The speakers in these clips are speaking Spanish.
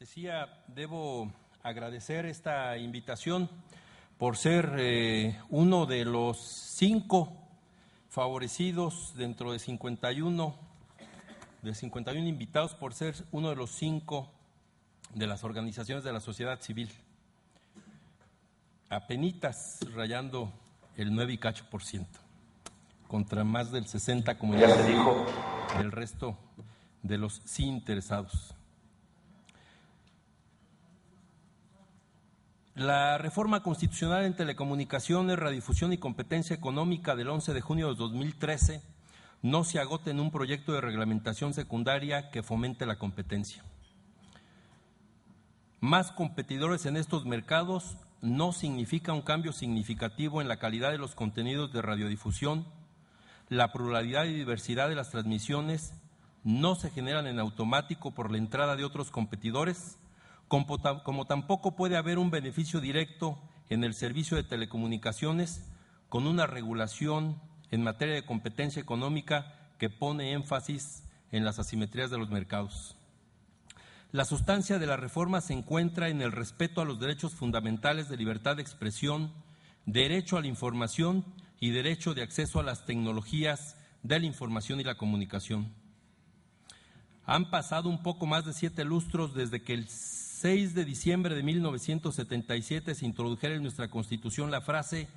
cortesía debo agradecer esta invitación por ser uno de los 5 favorecidos dentro de 51 invitados, por ser uno de los 5 de las organizaciones de la sociedad civil, apenitas rayando el 9 y cacho por ciento, contra más del 60%, como ya se dijo, del resto de los sí interesados. La reforma constitucional en telecomunicaciones, radiodifusión y competencia económica del 11 de junio de 2013 no se agota en un proyecto de reglamentación secundaria que fomente la competencia. Más competidores en estos mercados no significa un cambio significativo en la calidad de los contenidos de radiodifusión. La pluralidad y diversidad de las transmisiones no se generan en automático por la entrada de otros competidores, como tampoco puede haber un beneficio directo en el servicio de telecomunicaciones con una regulación en materia de competencia económica que pone énfasis en las asimetrías de los mercados. La sustancia de la reforma se encuentra en el respeto a los derechos fundamentales de libertad de expresión, derecho a la información y derecho de acceso a las tecnologías de la información y la comunicación. Han pasado un poco más de 7 lustros desde que el 6 de diciembre de 1977 se introdujera en nuestra Constitución la frase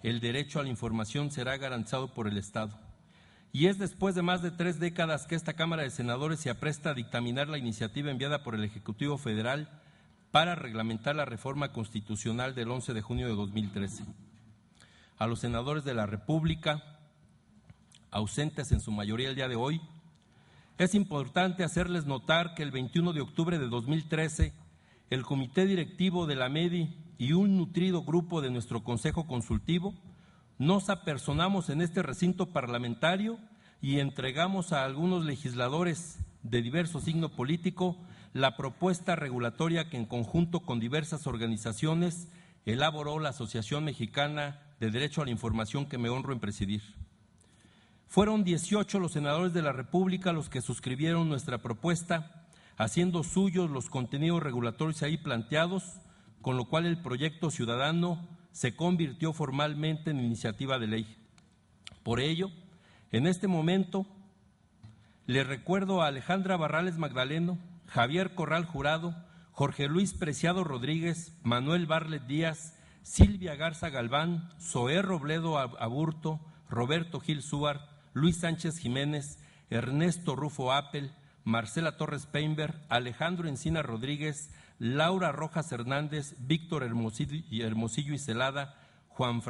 «El derecho a la información será garantizado por el Estado». Y es después de más de 3 décadas que esta Cámara de Senadores se apresta a dictaminar la iniciativa enviada por el Ejecutivo Federal para reglamentar la reforma constitucional del 11 de junio de 2013. A los senadores de la República, ausentes en su mayoría el día de hoy, es importante hacerles notar que el 21 de octubre de 2013, el Comité Directivo de la MEDI y un nutrido grupo de nuestro Consejo Consultivo nos apersonamos en este recinto parlamentario y entregamos a algunos legisladores de diverso signo político la propuesta regulatoria que en conjunto con diversas organizaciones elaboró la Asociación Mexicana de Derecho a la Información, que me honro en presidir. Fueron 18 los senadores de la República los que suscribieron nuestra propuesta, haciendo suyos los contenidos regulatorios ahí planteados, con lo cual el proyecto ciudadano se convirtió formalmente en iniciativa de ley. Por ello, en este momento, le recuerdo a Alejandra Barrales Magdaleno, Javier Corral Jurado, Jorge Luis Preciado Rodríguez, Manuel Barlet Díaz, Silvia Garza Galván, Zoé Robledo Aburto, Roberto Gil Suárez, Luis Sánchez Jiménez, Ernesto Rufo Appel, Marcela Torres Peinberg, Alejandro Encina Rodríguez, Laura Rojas Hernández, Víctor Hermosillo y Celada, Juan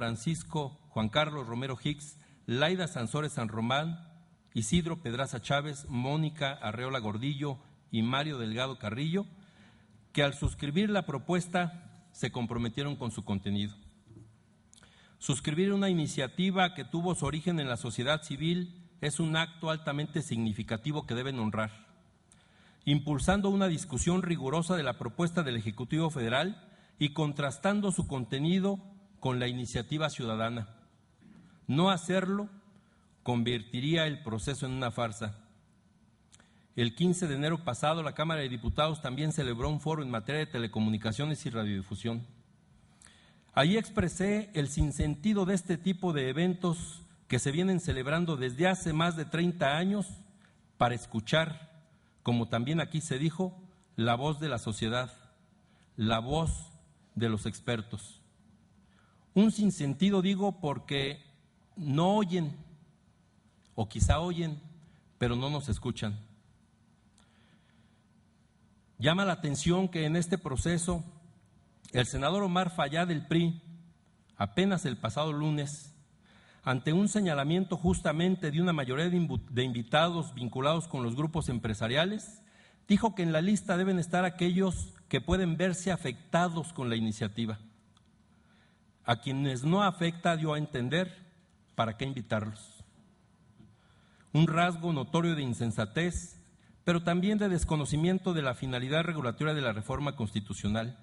Carlos Romero Hicks, Laida Sansores San Román, Isidro Pedraza Chávez, Mónica Arreola Gordillo y Mario Delgado Carrillo, que al suscribir la propuesta se comprometieron con su contenido. Suscribir una iniciativa que tuvo su origen en la sociedad civil es un acto altamente significativo que deben honrar. Impulsando una discusión rigurosa de la propuesta del Ejecutivo Federal y contrastando su contenido con la iniciativa ciudadana. No hacerlo convertiría el proceso en una farsa. El 15 de enero pasado, la Cámara de Diputados también celebró un foro en materia de telecomunicaciones y radiodifusión. Allí expresé el sinsentido de este tipo de eventos que se vienen celebrando desde hace más de 30 años para escuchar, como también aquí se dijo, la voz de la sociedad, la voz de los expertos. Un sinsentido digo porque no oyen, o quizá oyen, pero no nos escuchan. Llama la atención que en este proceso el senador Omar Fayad del PRI, apenas el pasado lunes, ante un señalamiento justamente de una mayoría de invitados vinculados con los grupos empresariales, dijo que en la lista deben estar aquellos que pueden verse afectados con la iniciativa. A quienes no afecta dio a entender para qué invitarlos. Un rasgo notorio de insensatez, pero también de desconocimiento de la finalidad regulatoria de la reforma constitucional.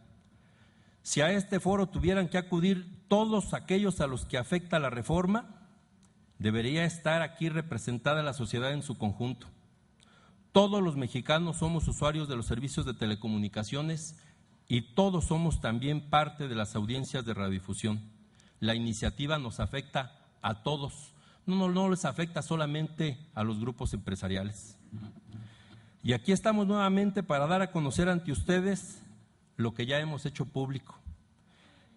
Si a este foro tuvieran que acudir todos aquellos a los que afecta la reforma, debería estar aquí representada la sociedad en su conjunto. Todos los mexicanos somos usuarios de los servicios de telecomunicaciones y todos somos también parte de las audiencias de radiodifusión. La iniciativa nos afecta a todos, no les afecta solamente a los grupos empresariales. Y aquí estamos nuevamente para dar a conocer ante ustedes lo que ya hemos hecho público.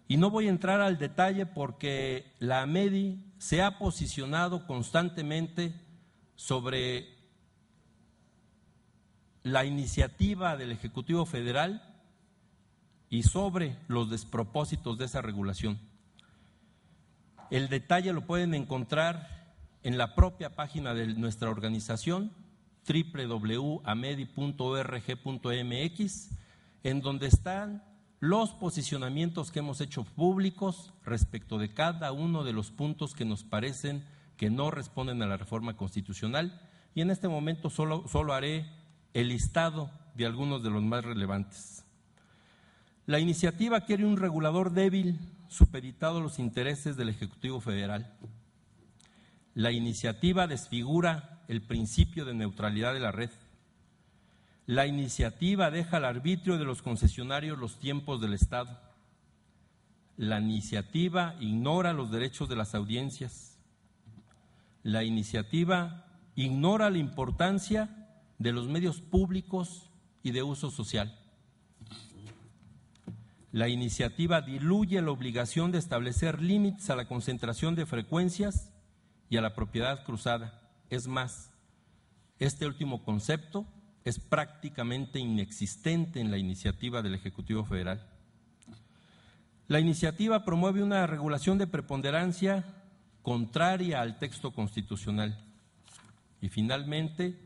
Y no voy a entrar al detalle porque la AMEDI se ha posicionado constantemente sobre la iniciativa del Ejecutivo Federal y sobre los despropósitos de esa regulación. El detalle lo pueden encontrar en la propia página de nuestra organización, www.amedi.org.mx, en donde están los posicionamientos que hemos hecho públicos respecto de cada uno de los puntos que nos parecen que no responden a la reforma constitucional, y en este momento solo haré el listado de algunos de los más relevantes. La iniciativa quiere un regulador débil supeditado a los intereses del Ejecutivo Federal. La iniciativa desfigura el principio de neutralidad de la red. La iniciativa deja al arbitrio de los concesionarios los tiempos del Estado. La iniciativa ignora los derechos de las audiencias. La iniciativa ignora la importancia de los medios públicos y de uso social. La iniciativa diluye la obligación de establecer límites a la concentración de frecuencias y a la propiedad cruzada. Es más, este último concepto es prácticamente inexistente en la iniciativa del Ejecutivo Federal. La iniciativa promueve una regulación de preponderancia contraria al texto constitucional. Y finalmente,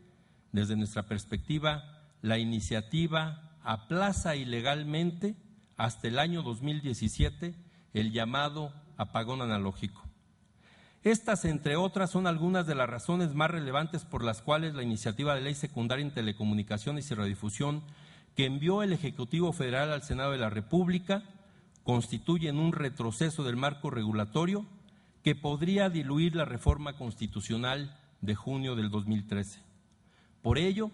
desde nuestra perspectiva, la iniciativa aplaza ilegalmente hasta el año 2017 el llamado apagón analógico. Estas, entre otras, son algunas de las razones más relevantes por las cuales la iniciativa de ley secundaria en telecomunicaciones y radiodifusión que envió el Ejecutivo Federal al Senado de la República constituyen un retroceso del marco regulatorio que podría diluir la reforma constitucional de junio del 2013. Por ello,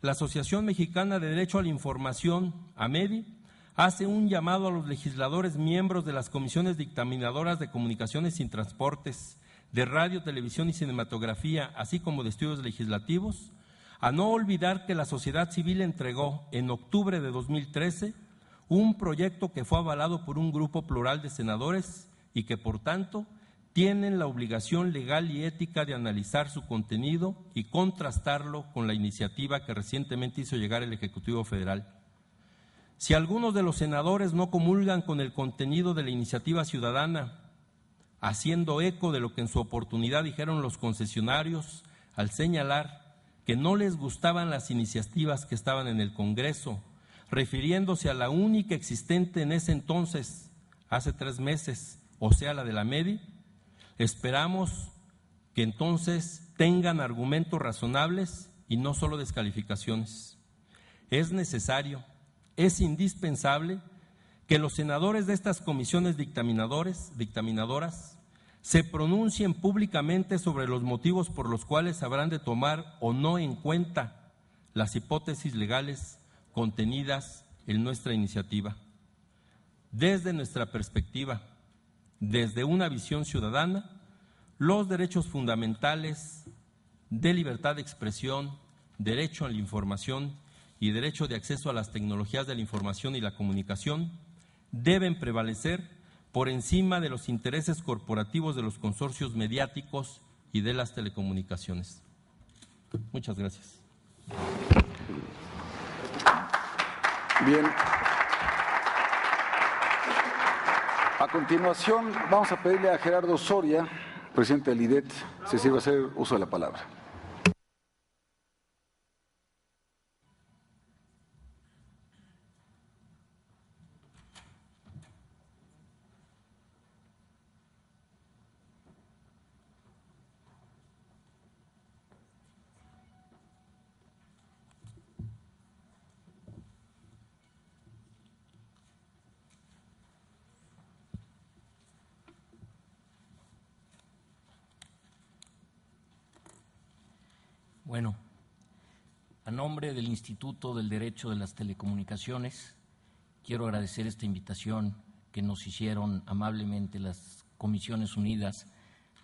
la Asociación Mexicana de Derecho a la Información, AMEDI, hace un llamado a los legisladores miembros de las comisiones dictaminadoras de comunicaciones y transportes, de radio, televisión y cinematografía, así como de estudios legislativos, a no olvidar que la sociedad civil entregó en octubre de 2013 un proyecto que fue avalado por un grupo plural de senadores y que, por tanto, tienen la obligación legal y ética de analizar su contenido y contrastarlo con la iniciativa que recientemente hizo llegar el Ejecutivo Federal. Si algunos de los senadores no comulgan con el contenido de la iniciativa ciudadana, haciendo eco de lo que en su oportunidad dijeron los concesionarios al señalar que no les gustaban las iniciativas que estaban en el Congreso, refiriéndose a la única existente en ese entonces, hace 3 meses, o sea, la de la AMEDI, esperamos que entonces tengan argumentos razonables y no solo descalificaciones. Es necesario, es indispensable que los senadores de estas comisiones dictaminadoras se pronuncien públicamente sobre los motivos por los cuales habrán de tomar o no en cuenta las hipótesis legales contenidas en nuestra iniciativa. Desde nuestra perspectiva, desde una visión ciudadana, los derechos fundamentales de libertad de expresión, derecho a la información y derecho de acceso a las tecnologías de la información y la comunicación deben prevalecer por encima de los intereses corporativos de los consorcios mediáticos y de las telecomunicaciones. Muchas gracias. Bien. A continuación, vamos a pedirle a Gerardo Soria, presidente del IDET, si sirve a hacer uso de la palabra. Bueno, A nombre del Instituto del Derecho de las Telecomunicaciones, quiero agradecer esta invitación que nos hicieron amablemente las Comisiones Unidas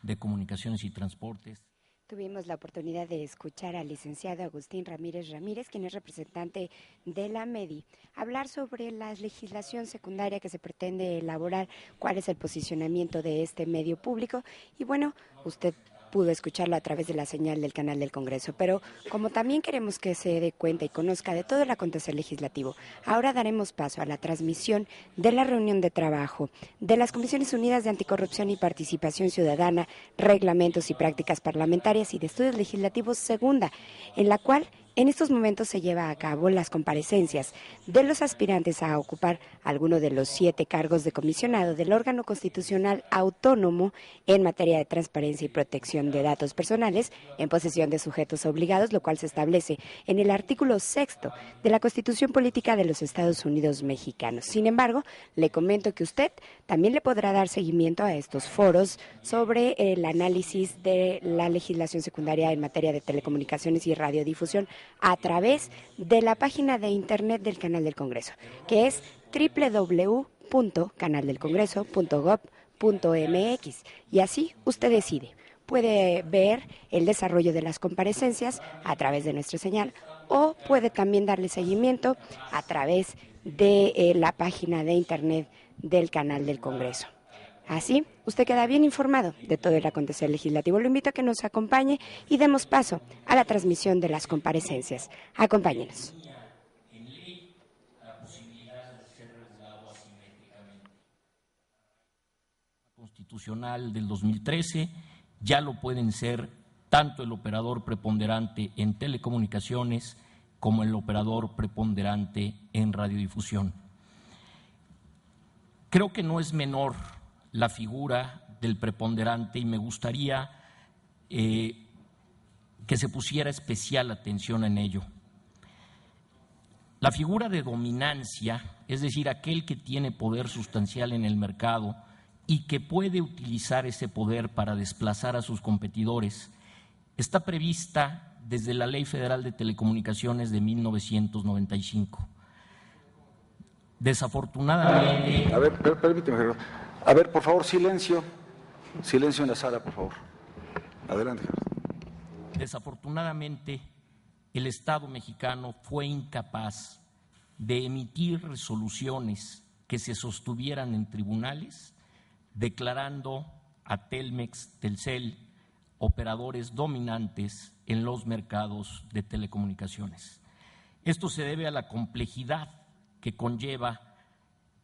de Comunicaciones y Transportes. Tuvimos la oportunidad de escuchar al licenciado Agustín Ramírez Ramírez, quien es representante de la MEDI, hablar sobre la legislación secundaria que se pretende elaborar, cuál es el posicionamiento de este medio público y bueno, usted pudo escucharlo a través de la señal del canal del Congreso, pero como también queremos que se dé cuenta y conozca de todo el acontecer legislativo, ahora daremos paso a la transmisión de la reunión de trabajo de las Comisiones Unidas de Anticorrupción y Participación Ciudadana, Reglamentos y Prácticas Parlamentarias y de Estudios Legislativos segunda, en la cual en estos momentos se lleva a cabo las comparecencias de los aspirantes a ocupar alguno de los 7 cargos de comisionado del órgano constitucional autónomo en materia de transparencia y protección de datos personales en posesión de sujetos obligados, lo cual se establece en el artículo 6º de la Constitución Política de los Estados Unidos Mexicanos. Sin embargo, le comento que usted también le podrá dar seguimiento a estos foros sobre el análisis de la legislación secundaria en materia de telecomunicaciones y radiodifusión a través de la página de internet del Canal del Congreso, que es www.canaldelcongreso.gov.mx, y así usted decide. Puede ver el desarrollo de las comparecencias a través de nuestra señal o puede también darle seguimiento a través de la página de internet del Canal del Congreso. Así, usted queda bien informado de todo el acontecer legislativo. Lo invito a que nos acompañe y demos paso a la transmisión de las comparecencias. Acompáñenos. Constitucional del 2013 ya lo pueden ser tanto el operador preponderante en telecomunicaciones como el operador preponderante en radiodifusión. Creo que no es menor la figura del preponderante y me gustaría que se pusiera especial atención en ello. La figura de dominancia, es decir, aquel que tiene poder sustancial en el mercado y que puede utilizar ese poder para desplazar a sus competidores, está prevista desde la Ley Federal de Telecomunicaciones de 1995. Desafortunadamente… A ver, permíteme, Gerardo. A ver, por favor, silencio. Silencio en la sala, por favor. Adelante, Gerardo. Desafortunadamente, el Estado mexicano fue incapaz de emitir resoluciones que se sostuvieran en tribunales, declarando a Telmex, Telcel, operadores dominantes en los mercados de telecomunicaciones. Esto se debe a la complejidad que conlleva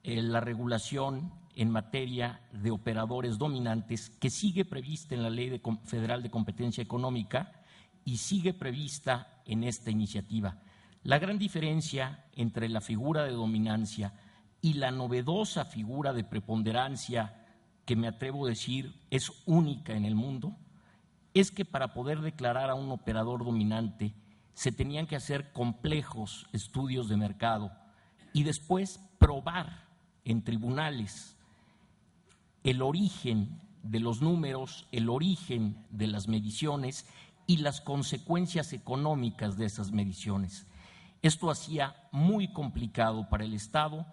la regulación en materia de operadores dominantes que sigue prevista en la Ley Federal de Competencia Económica y sigue prevista en esta iniciativa. La gran diferencia entre la figura de dominancia y la novedosa figura de preponderancia, que me atrevo a decir es única en el mundo, es que para poder declarar a un operador dominante se tenían que hacer complejos estudios de mercado y después probar en tribunales el origen de los números, el origen de las mediciones y las consecuencias económicas de esas mediciones. Esto hacía muy complicado para el Estado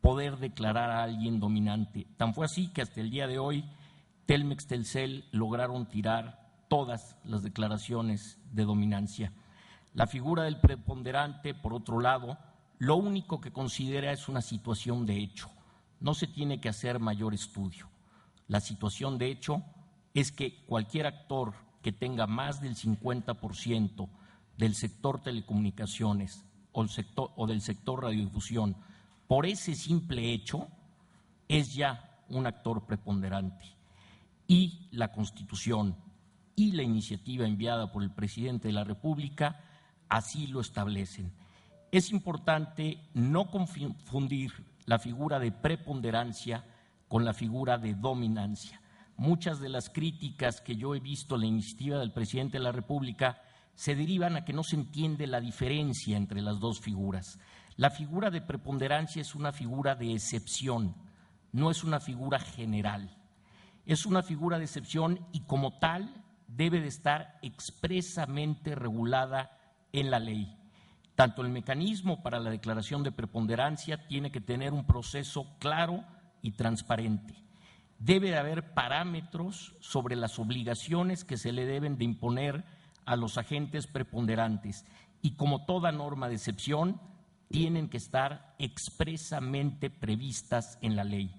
poder declarar a alguien dominante. Tan fue así que hasta el día de hoy Telmex, Telcel lograron tirar todas las declaraciones de dominancia. La figura del preponderante, por otro lado, lo único que considera es una situación de hecho. No se tiene que hacer mayor estudio. La situación de hecho es que cualquier actor que tenga más del 50% del sector telecomunicaciones o del sector radiodifusión, por ese simple hecho, es ya un actor preponderante. Y la Constitución y la iniciativa enviada por el presidente de la República así lo establecen. Es importante no confundir la figura de preponderancia con la figura de dominancia. Muchas de las críticas que yo he visto en la iniciativa del presidente de la República se derivan a que no se entiende la diferencia entre las dos figuras. La figura de preponderancia es una figura de excepción, no es una figura general. Es una figura de excepción y como tal debe de estar expresamente regulada en la ley. Tanto el mecanismo para la declaración de preponderancia tiene que tener un proceso claro y transparente. Debe de haber parámetros sobre las obligaciones que se le deben de imponer a los agentes preponderantes y, como toda norma de excepción, tienen que estar expresamente previstas en la ley.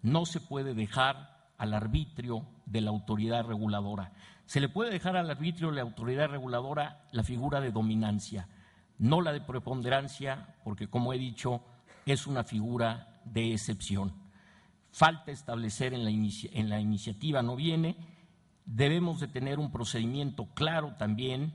No se puede dejar al arbitrio de la autoridad reguladora. Se le puede dejar al arbitrio de la autoridad reguladora la figura de dominancia, no la de preponderancia, porque, como he dicho, es una figura de excepción. Falta establecer en la iniciativa, no viene, debemos de tener un procedimiento claro también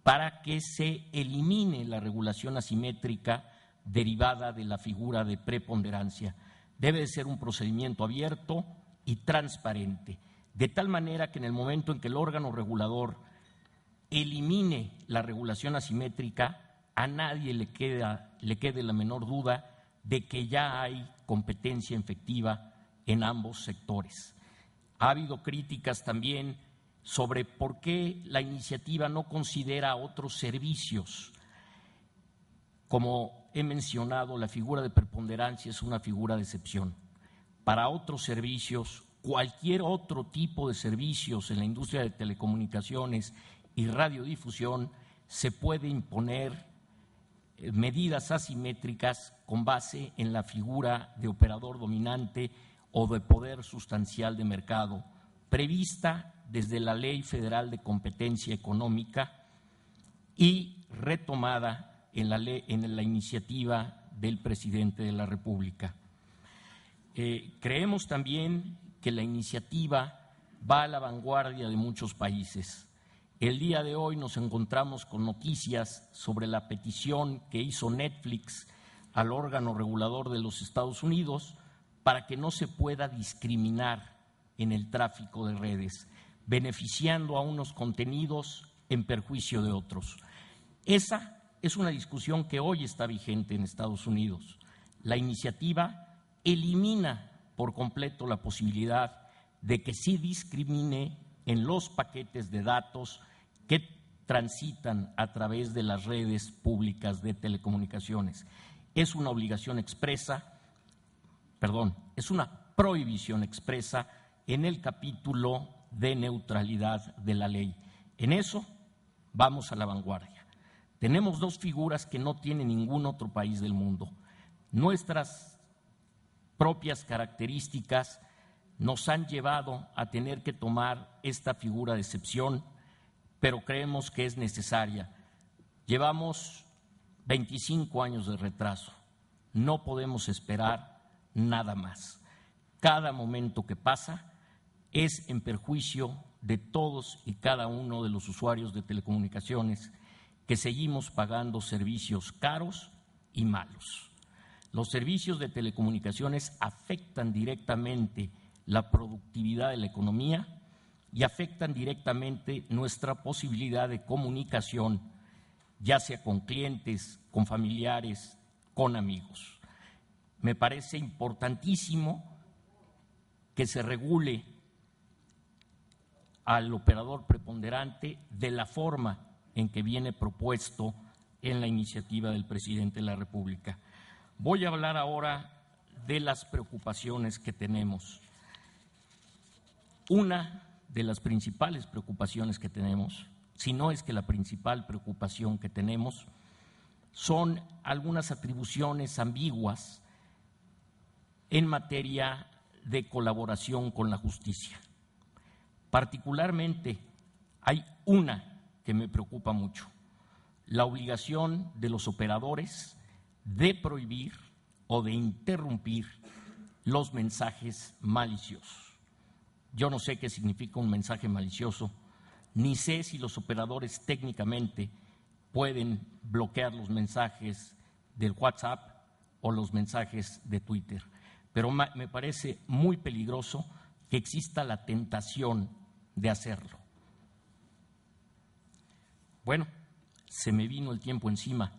para que se elimine la regulación asimétrica derivada de la figura de preponderancia. Debe de ser un procedimiento abierto y transparente, de tal manera que en el momento en que el órgano regulador elimine la regulación asimétrica, a nadie le quede la menor duda de que ya hay competencia efectiva en ambos sectores. Ha habido críticas también sobre por qué la iniciativa no considera otros servicios. Como he mencionado, la figura de preponderancia es una figura de excepción. Para otros servicios, cualquier otro tipo de servicios en la industria de telecomunicaciones y radiodifusión, se puede imponer medidas asimétricas con base en la figura de operador dominante o de poder sustancial de mercado, prevista desde la Ley Federal de Competencia Económica y retomada en la iniciativa del presidente de la República. Creemos también que la iniciativa va a la vanguardia de muchos países. El día de hoy nos encontramos con noticias sobre la petición que hizo Netflix al órgano regulador de los Estados Unidos para que no se pueda discriminar en el tráfico de redes, beneficiando a unos contenidos en perjuicio de otros. Esa es una discusión que hoy está vigente en Estados Unidos. La iniciativa elimina por completo la posibilidad de que sí discrimine en los paquetes de datos que transitan a través de las redes públicas de telecomunicaciones. Es una obligación expresa, es una prohibición expresa en el capítulo de neutralidad de la ley. En eso vamos a la vanguardia. Tenemos dos figuras que no tiene ningún otro país del mundo. Nuestras propias características nos han llevado a tener que tomar esta figura de excepción, pero creemos que es necesaria. Llevamos 25 años de retraso. No podemos esperar nada más. Cada momento que pasa es en perjuicio de todos y cada uno de los usuarios de telecomunicaciones que seguimos pagando servicios caros y malos. Los servicios de telecomunicaciones afectan directamente la productividad de la economía y afectan directamente nuestra posibilidad de comunicación, ya sea con clientes, con familiares, con amigos. Me parece importantísimo que se regule al operador preponderante de la forma en que viene propuesto en la iniciativa del presidente de la República. Voy a hablar ahora de las preocupaciones que tenemos. Una de las principales preocupaciones que tenemos, si no es que la principal preocupación que tenemos, son algunas atribuciones ambiguas en materia de colaboración con la justicia. Particularmente hay una que me preocupa mucho: la obligación de los operadores de prohibir o de interrumpir los mensajes maliciosos. Yo no sé qué significa un mensaje malicioso, ni sé si los operadores técnicamente pueden bloquear los mensajes del WhatsApp o los mensajes de Twitter, pero me parece muy peligroso que exista la tentación de hacerlo. Bueno, se me vino el tiempo encima.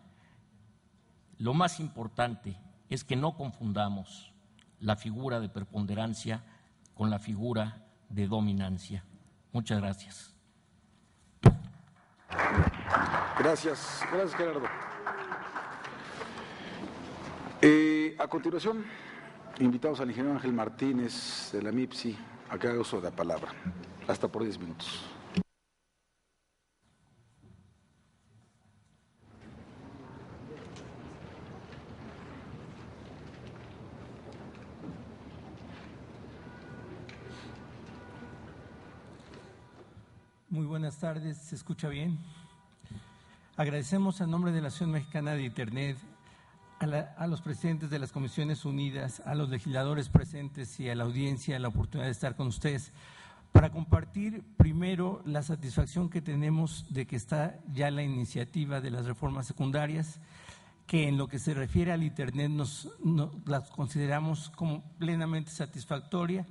Lo más importante es que no confundamos la figura de preponderancia con la figura de dominancia. Muchas gracias. Gracias, Gerardo. A continuación, invitamos al ingeniero Ángel Martínez de la MIPSI a que haga uso de la palabra. Hasta por 10 minutos. Muy buenas tardes, ¿se escucha bien? Agradecemos en nombre de la Asociación Mexicana de Internet a los presidentes de las Comisiones Unidas, a los legisladores presentes y a la audiencia la oportunidad de estar con ustedes para compartir primero la satisfacción que tenemos de que está ya la iniciativa de las reformas secundarias, que en lo que se refiere al Internet las consideramos como plenamente satisfactoria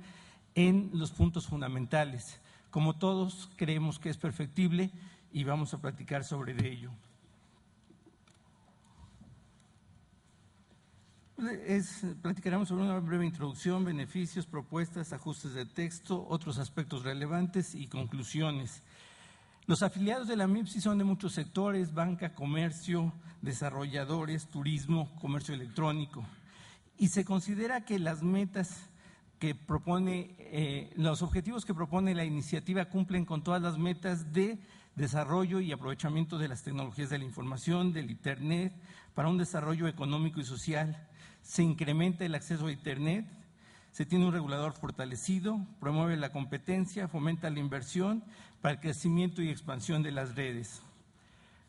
en los puntos fundamentales. Como todos, creemos que es perfectible y vamos a platicar sobre ello. Platicaremos sobre una breve introducción, beneficios, propuestas, ajustes de texto, otros aspectos relevantes y conclusiones. Los afiliados de la MIPSI son de muchos sectores: banca, comercio, desarrolladores, turismo, comercio electrónico. Y se considera que las metas que propone, los objetivos que propone la iniciativa cumplen con todas las metas de desarrollo y aprovechamiento de las tecnologías de la información, del Internet, para un desarrollo económico y social. Se incrementa el acceso a Internet, se tiene un regulador fortalecido, promueve la competencia, fomenta la inversión para el crecimiento y expansión de las redes.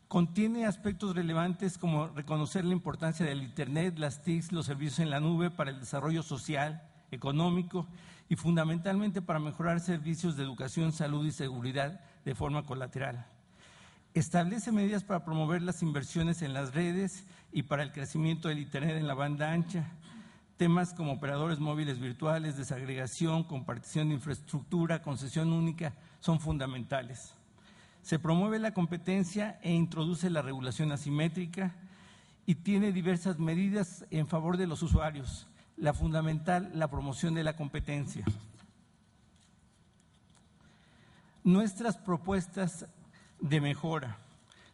Contiene aspectos relevantes como reconocer la importancia del Internet, las TICs, los servicios en la nube para el desarrollo social, económico y fundamentalmente para mejorar servicios de educación, salud y seguridad de forma colateral. Establece medidas para promover las inversiones en las redes y para el crecimiento del Internet en la banda ancha. Temas como operadores móviles virtuales, desagregación, compartición de infraestructura, concesión única son fundamentales. Se promueve la competencia e introduce la regulación asimétrica y tiene diversas medidas en favor de los usuarios. La fundamental, la promoción de la competencia. Nuestras propuestas de mejora.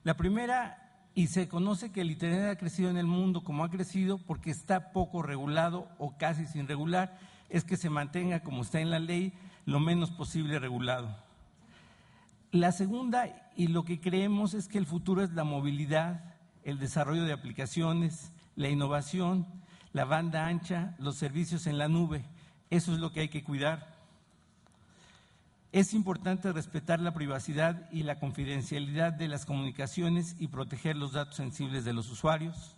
La primera, y se conoce que el Internet ha crecido en el mundo como ha crecido porque está poco regulado o casi sin regular, es que se mantenga como está en la ley, lo menos posible regulado. La segunda, y lo que creemos es que el futuro es la movilidad, el desarrollo de aplicaciones, la innovación, la banda ancha, los servicios en la nube. Eso es lo que hay que cuidar. Es importante respetar la privacidad y la confidencialidad de las comunicaciones y proteger los datos sensibles de los usuarios.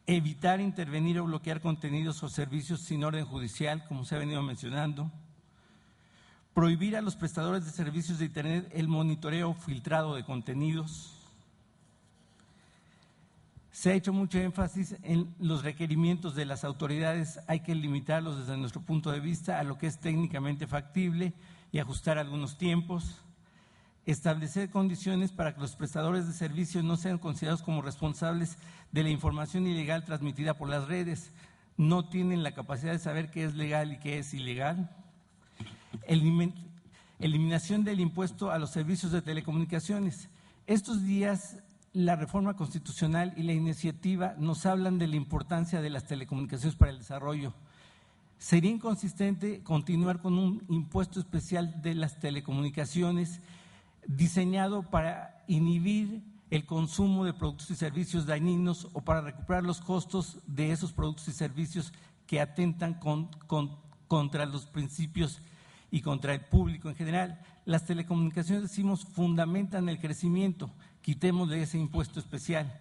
Evitar intervenir o bloquear contenidos o servicios sin orden judicial, como se ha venido mencionando. Prohibir a los prestadores de servicios de Internet el monitoreo filtrado de contenidos. Se ha hecho mucho énfasis en los requerimientos de las autoridades, hay que limitarlos desde nuestro punto de vista a lo que es técnicamente factible y ajustar algunos tiempos. Establecer condiciones para que los prestadores de servicios no sean considerados como responsables de la información ilegal transmitida por las redes. No tienen la capacidad de saber qué es legal y qué es ilegal. Eliminación del impuesto a los servicios de telecomunicaciones. Estos días la reforma constitucional y la iniciativa nos hablan de la importancia de las telecomunicaciones para el desarrollo. Sería inconsistente continuar con un impuesto especial de las telecomunicaciones diseñado para inhibir el consumo de productos y servicios dañinos o para recuperar los costos de esos productos y servicios que atentan contra los principios y contra el público en general. Las telecomunicaciones, decimos, fundamentan el crecimiento. Quitémosle ese impuesto especial.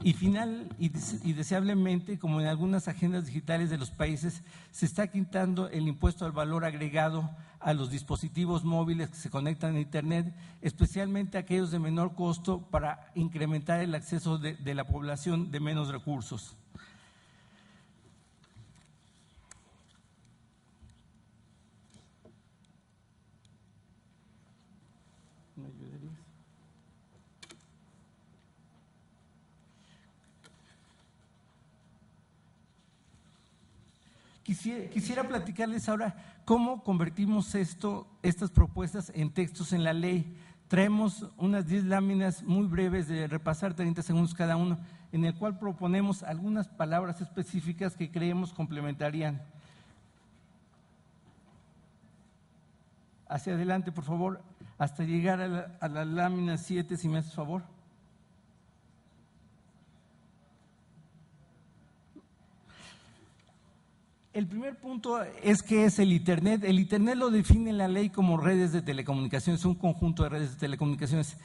Y deseablemente, como en algunas agendas digitales de los países, se está quitando el impuesto al valor agregado a los dispositivos móviles que se conectan a Internet, especialmente aquellos de menor costo, para incrementar el acceso de la población de menos recursos. ¿Me ayudarías? Quisiera platicarles ahora cómo convertimos estas propuestas en textos en la ley. Traemos unas 10 láminas muy breves de repasar, 30 segundos cada uno, en el cual proponemos algunas palabras específicas que creemos complementarían. Hacia adelante, por favor, hasta llegar a la lámina 7, si me haces favor. El primer punto es ¿qué es el Internet? El Internet lo define la ley como redes de telecomunicaciones, un conjunto de redes de telecomunicaciones.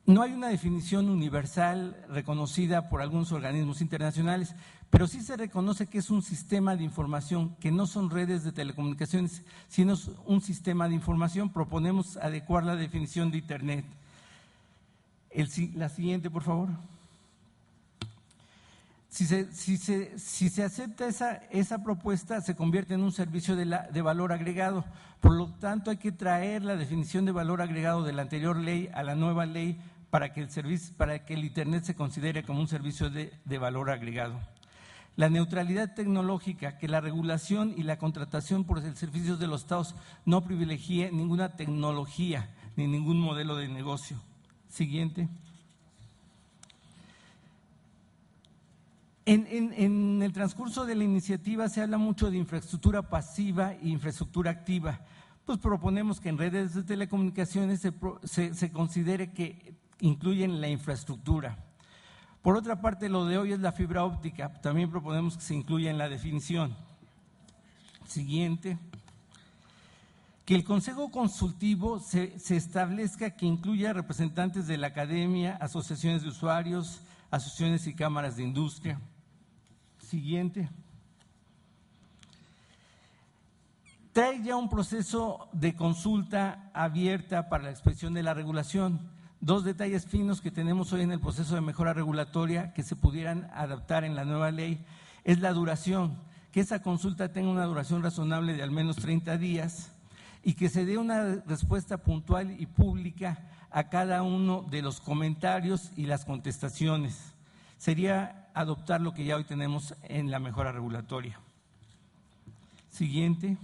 No hay una definición universal reconocida por algunos organismos internacionales, pero sí se reconoce que es un sistema de información, que no son redes de telecomunicaciones, sino un sistema de información. Proponemos adecuar la definición de Internet. La siguiente, por favor. Si se acepta esa propuesta, se convierte en un servicio de valor agregado. Por lo tanto, hay que traer la definición de valor agregado de la anterior ley a la nueva ley para que el Internet se considere como un servicio de valor agregado. La neutralidad tecnológica, que la regulación y la contratación por el servicio de los Estados no privilegie ninguna tecnología ni ningún modelo de negocio. Siguiente. En el transcurso de la iniciativa se habla mucho de infraestructura pasiva e infraestructura activa. Pues proponemos que en redes de telecomunicaciones se considere que incluyen la infraestructura. Por otra parte, lo de hoy es la fibra óptica. También proponemos que se incluya en la definición. Siguiente. Que el Consejo Consultivo se establezca que incluya representantes de la academia, asociaciones de usuarios, asociaciones y cámaras de industria. Siguiente. Trae ya un proceso de consulta abierta para la expresión de la regulación. Dos detalles finos que tenemos hoy en el proceso de mejora regulatoria que se pudieran adaptar en la nueva ley es la duración, que esa consulta tenga una duración razonable de al menos 30 días y que se dé una respuesta puntual y pública a cada uno de los comentarios y las contestaciones. Sería adoptar lo que ya hoy tenemos en la mejora regulatoria. Siguiente.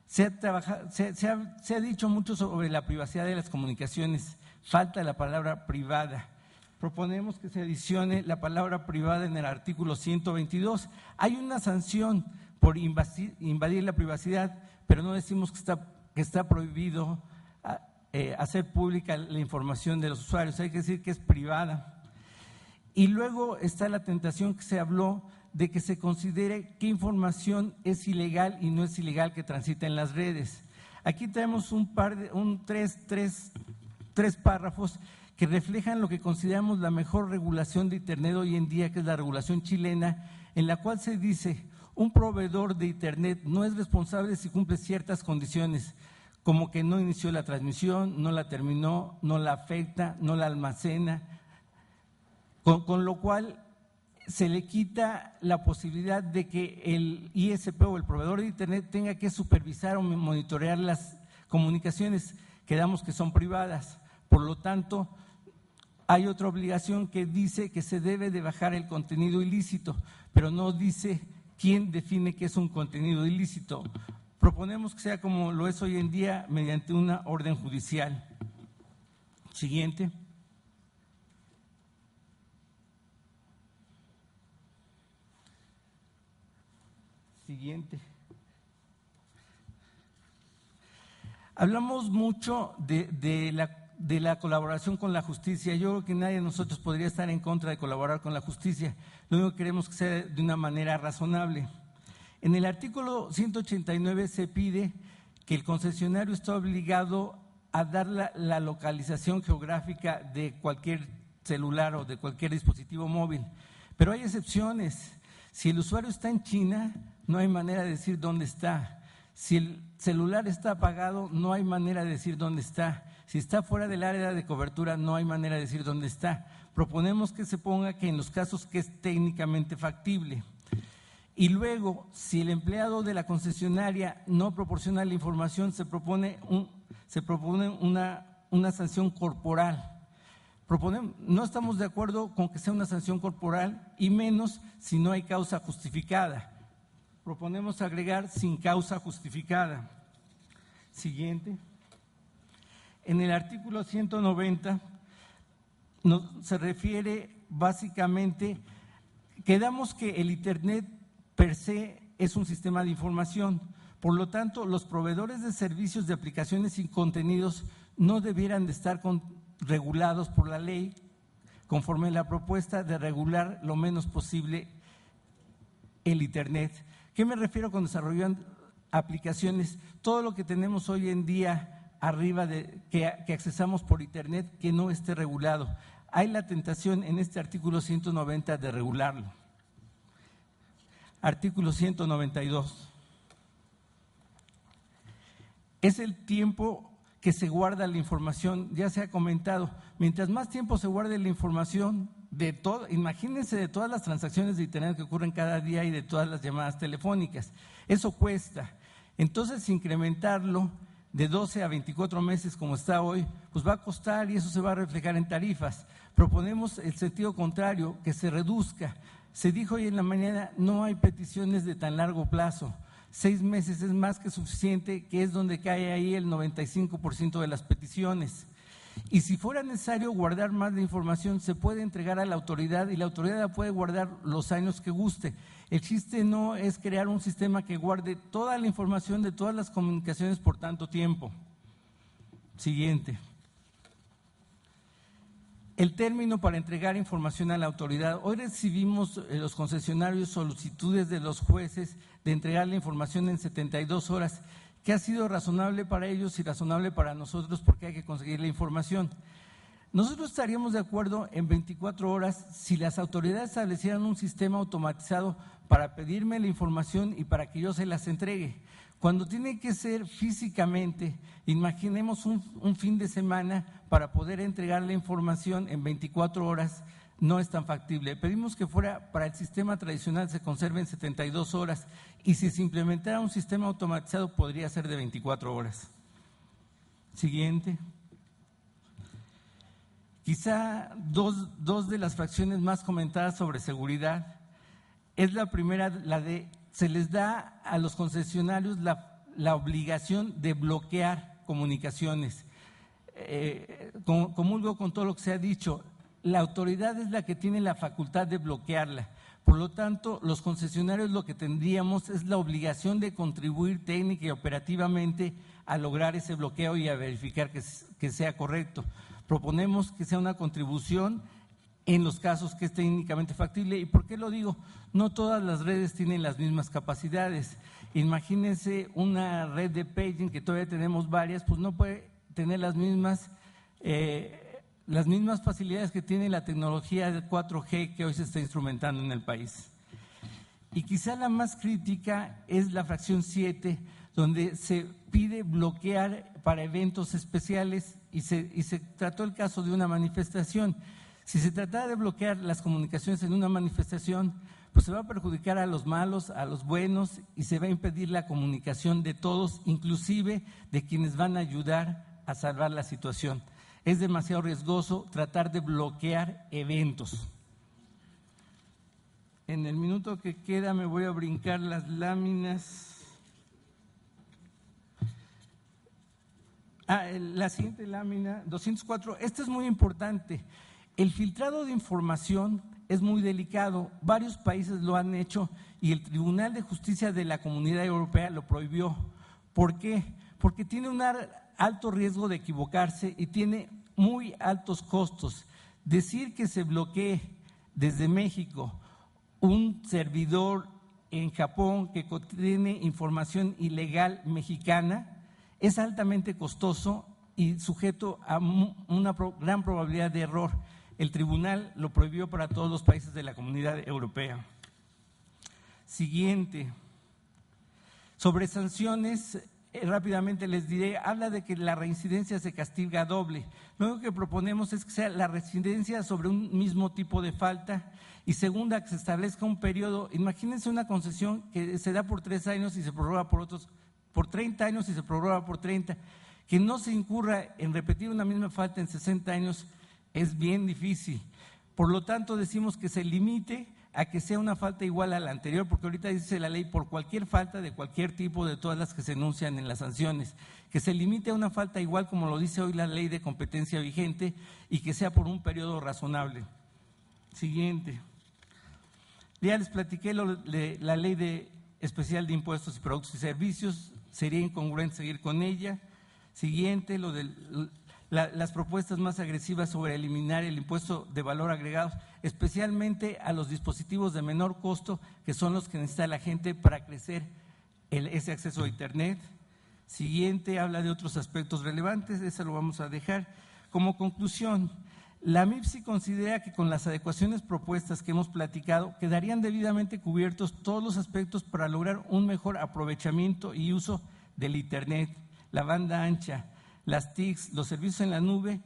Se ha dicho mucho sobre la privacidad de las comunicaciones. Falta la palabra privada. Proponemos que se adicione la palabra privada en el artículo 122. Hay una sanción por invadir la privacidad, pero no decimos que está prohibido hacer pública la información de los usuarios. Hay que decir que es privada. Y luego está la tentación que se habló de que se considere qué información es ilegal y no es ilegal que transita en las redes. Aquí tenemos tres párrafos que reflejan lo que consideramos la mejor regulación de Internet hoy en día, que es la regulación chilena, en la cual se dice: un proveedor de Internet no es responsable si cumple ciertas condiciones, como que no inició la transmisión, no la terminó, no la afecta, no la almacena, con lo cual se le quita la posibilidad de que el ISP o el proveedor de Internet tenga que supervisar o monitorear las comunicaciones que damos que son privadas. Por lo tanto, hay otra obligación que dice que se debe de bajar el contenido ilícito, pero no dice quién define qué es un contenido ilícito. Proponemos que sea como lo es hoy en día mediante una orden judicial. Siguiente. Siguiente. Hablamos mucho de la colaboración con la justicia. Yo creo que nadie de nosotros podría estar en contra de colaborar con la justicia. Lo único que queremos es que sea de una manera razonable. En el artículo 189 se pide que el concesionario está obligado a dar la localización geográfica de cualquier celular o de cualquier dispositivo móvil. Pero hay excepciones. Si el usuario está en China, no hay manera de decir dónde está. Si el celular está apagado, no hay manera de decir dónde está. Si está fuera del área de cobertura, no hay manera de decir dónde está. Proponemos que se ponga que en los casos que es técnicamente factible. Y luego, si el empleado de la concesionaria no proporciona la información, se propone una sanción corporal. No estamos de acuerdo con que sea una sanción corporal y menos si no hay causa justificada. Proponemos agregar sin causa justificada. Siguiente. En el artículo 190 se refiere básicamente quedamos que el Internet per se es un sistema de información. Por lo tanto, los proveedores de servicios de aplicaciones y contenidos no debieran de estar regulados por la ley, conforme la propuesta de regular lo menos posible el Internet. ¿Qué me refiero con desarrollar aplicaciones? Todo lo que tenemos hoy en día arriba que accesamos por Internet que no esté regulado. Hay la tentación en este artículo 190 de regularlo. Artículo 192. Es el tiempo que se guarda la información, ya se ha comentado. Mientras más tiempo se guarde la información de todo, imagínense de todas las transacciones de Internet que ocurren cada día y de todas las llamadas telefónicas. Eso cuesta. Entonces, incrementarlo de 12 a 24 meses como está hoy, pues va a costar y eso se va a reflejar en tarifas. Proponemos el sentido contrario, que se reduzca. Se dijo hoy en la mañana, no hay peticiones de tan largo plazo. 6 meses es más que suficiente, que es donde cae ahí el 95% de las peticiones. Y si fuera necesario guardar más de información, se puede entregar a la autoridad y la autoridad la puede guardar los años que guste. El chiste no es crear un sistema que guarde toda la información de todas las comunicaciones por tanto tiempo. Siguiente. El término para entregar información a la autoridad. Hoy recibimos los concesionarios solicitudes de los jueces de entregar la información en 72 horas, que ha sido razonable para ellos y razonable para nosotros porque hay que conseguir la información. Nosotros estaríamos de acuerdo en 24 horas si las autoridades establecieran un sistema automatizado para pedirme la información y para que yo se las entregue. Cuando tiene que ser físicamente, imaginemos un fin de semana para poder entregar la información en 24 horas, no es tan factible. Pedimos que fuera para el sistema tradicional se conserve en 72 horas y si se implementara un sistema automatizado podría ser de 24 horas. Siguiente. Quizá dos de las fracciones más comentadas sobre seguridad es la primera, la de se les da a los concesionarios la obligación de bloquear comunicaciones. Comulgo con todo lo que se ha dicho, la autoridad es la que tiene la facultad de bloquearla. Por lo tanto, los concesionarios lo que tendríamos es la obligación de contribuir técnica y operativamente a lograr ese bloqueo y a verificar que sea correcto. Proponemos que sea una contribución en los casos que es técnicamente factible. ¿Y por qué lo digo? No todas las redes tienen las mismas capacidades. Imagínense una red de paging, que todavía tenemos varias, pues no puede tener las mismas facilidades que tiene la tecnología de 4G que hoy se está instrumentando en el país. Y quizá la más crítica es la fracción 7, donde se pide bloquear para eventos especiales y se trató el caso de una manifestación. Si se tratara de bloquear las comunicaciones en una manifestación, pues se va a perjudicar a los malos, a los buenos y se va a impedir la comunicación de todos, inclusive de quienes van a ayudar a salvar la situación. Es demasiado riesgoso tratar de bloquear eventos. En el minuto que queda me voy a brincar las láminas. La siguiente lámina, 204, esta es muy importante. El filtrado de información es muy delicado, varios países lo han hecho y el Tribunal de Justicia de la Comunidad Europea lo prohibió. ¿Por qué? Porque tiene un alto riesgo de equivocarse y tiene muy altos costos. Decir que se bloquee desde México un servidor en Japón que contiene información ilegal mexicana es altamente costoso y sujeto a una gran probabilidad de error. El tribunal lo prohibió para todos los países de la Comunidad Europea. Siguiente. Sobre sanciones, rápidamente les diré, habla de que la reincidencia se castiga doble. Lo único que proponemos es que sea la reincidencia sobre un mismo tipo de falta y segunda, que se establezca un periodo. Imagínense una concesión que se da por 3 años y se prorroga por 30 años y se prorroga por 30. Que no se incurra en repetir una misma falta en 60 años es bien difícil. Por lo tanto, decimos que se limite a que sea una falta igual a la anterior, porque ahorita dice la ley por cualquier falta de cualquier tipo de todas las que se enuncian en las sanciones, que se limite a una falta igual como lo dice hoy la ley de competencia vigente y que sea por un periodo razonable. Siguiente. Ya les platiqué la ley especial de impuestos y productos y servicios, sería incongruente seguir con ella. Siguiente, las propuestas más agresivas sobre eliminar el impuesto de valor agregado, especialmente a los dispositivos de menor costo, que son los que necesita la gente para crecer ese acceso a Internet. Siguiente, habla de otros aspectos relevantes, eso lo vamos a dejar. Como conclusión, la MIPSI considera que con las adecuaciones propuestas que hemos platicado, quedarían debidamente cubiertos todos los aspectos para lograr un mejor aprovechamiento y uso del Internet, la banda ancha, las TICs, los servicios en la nube,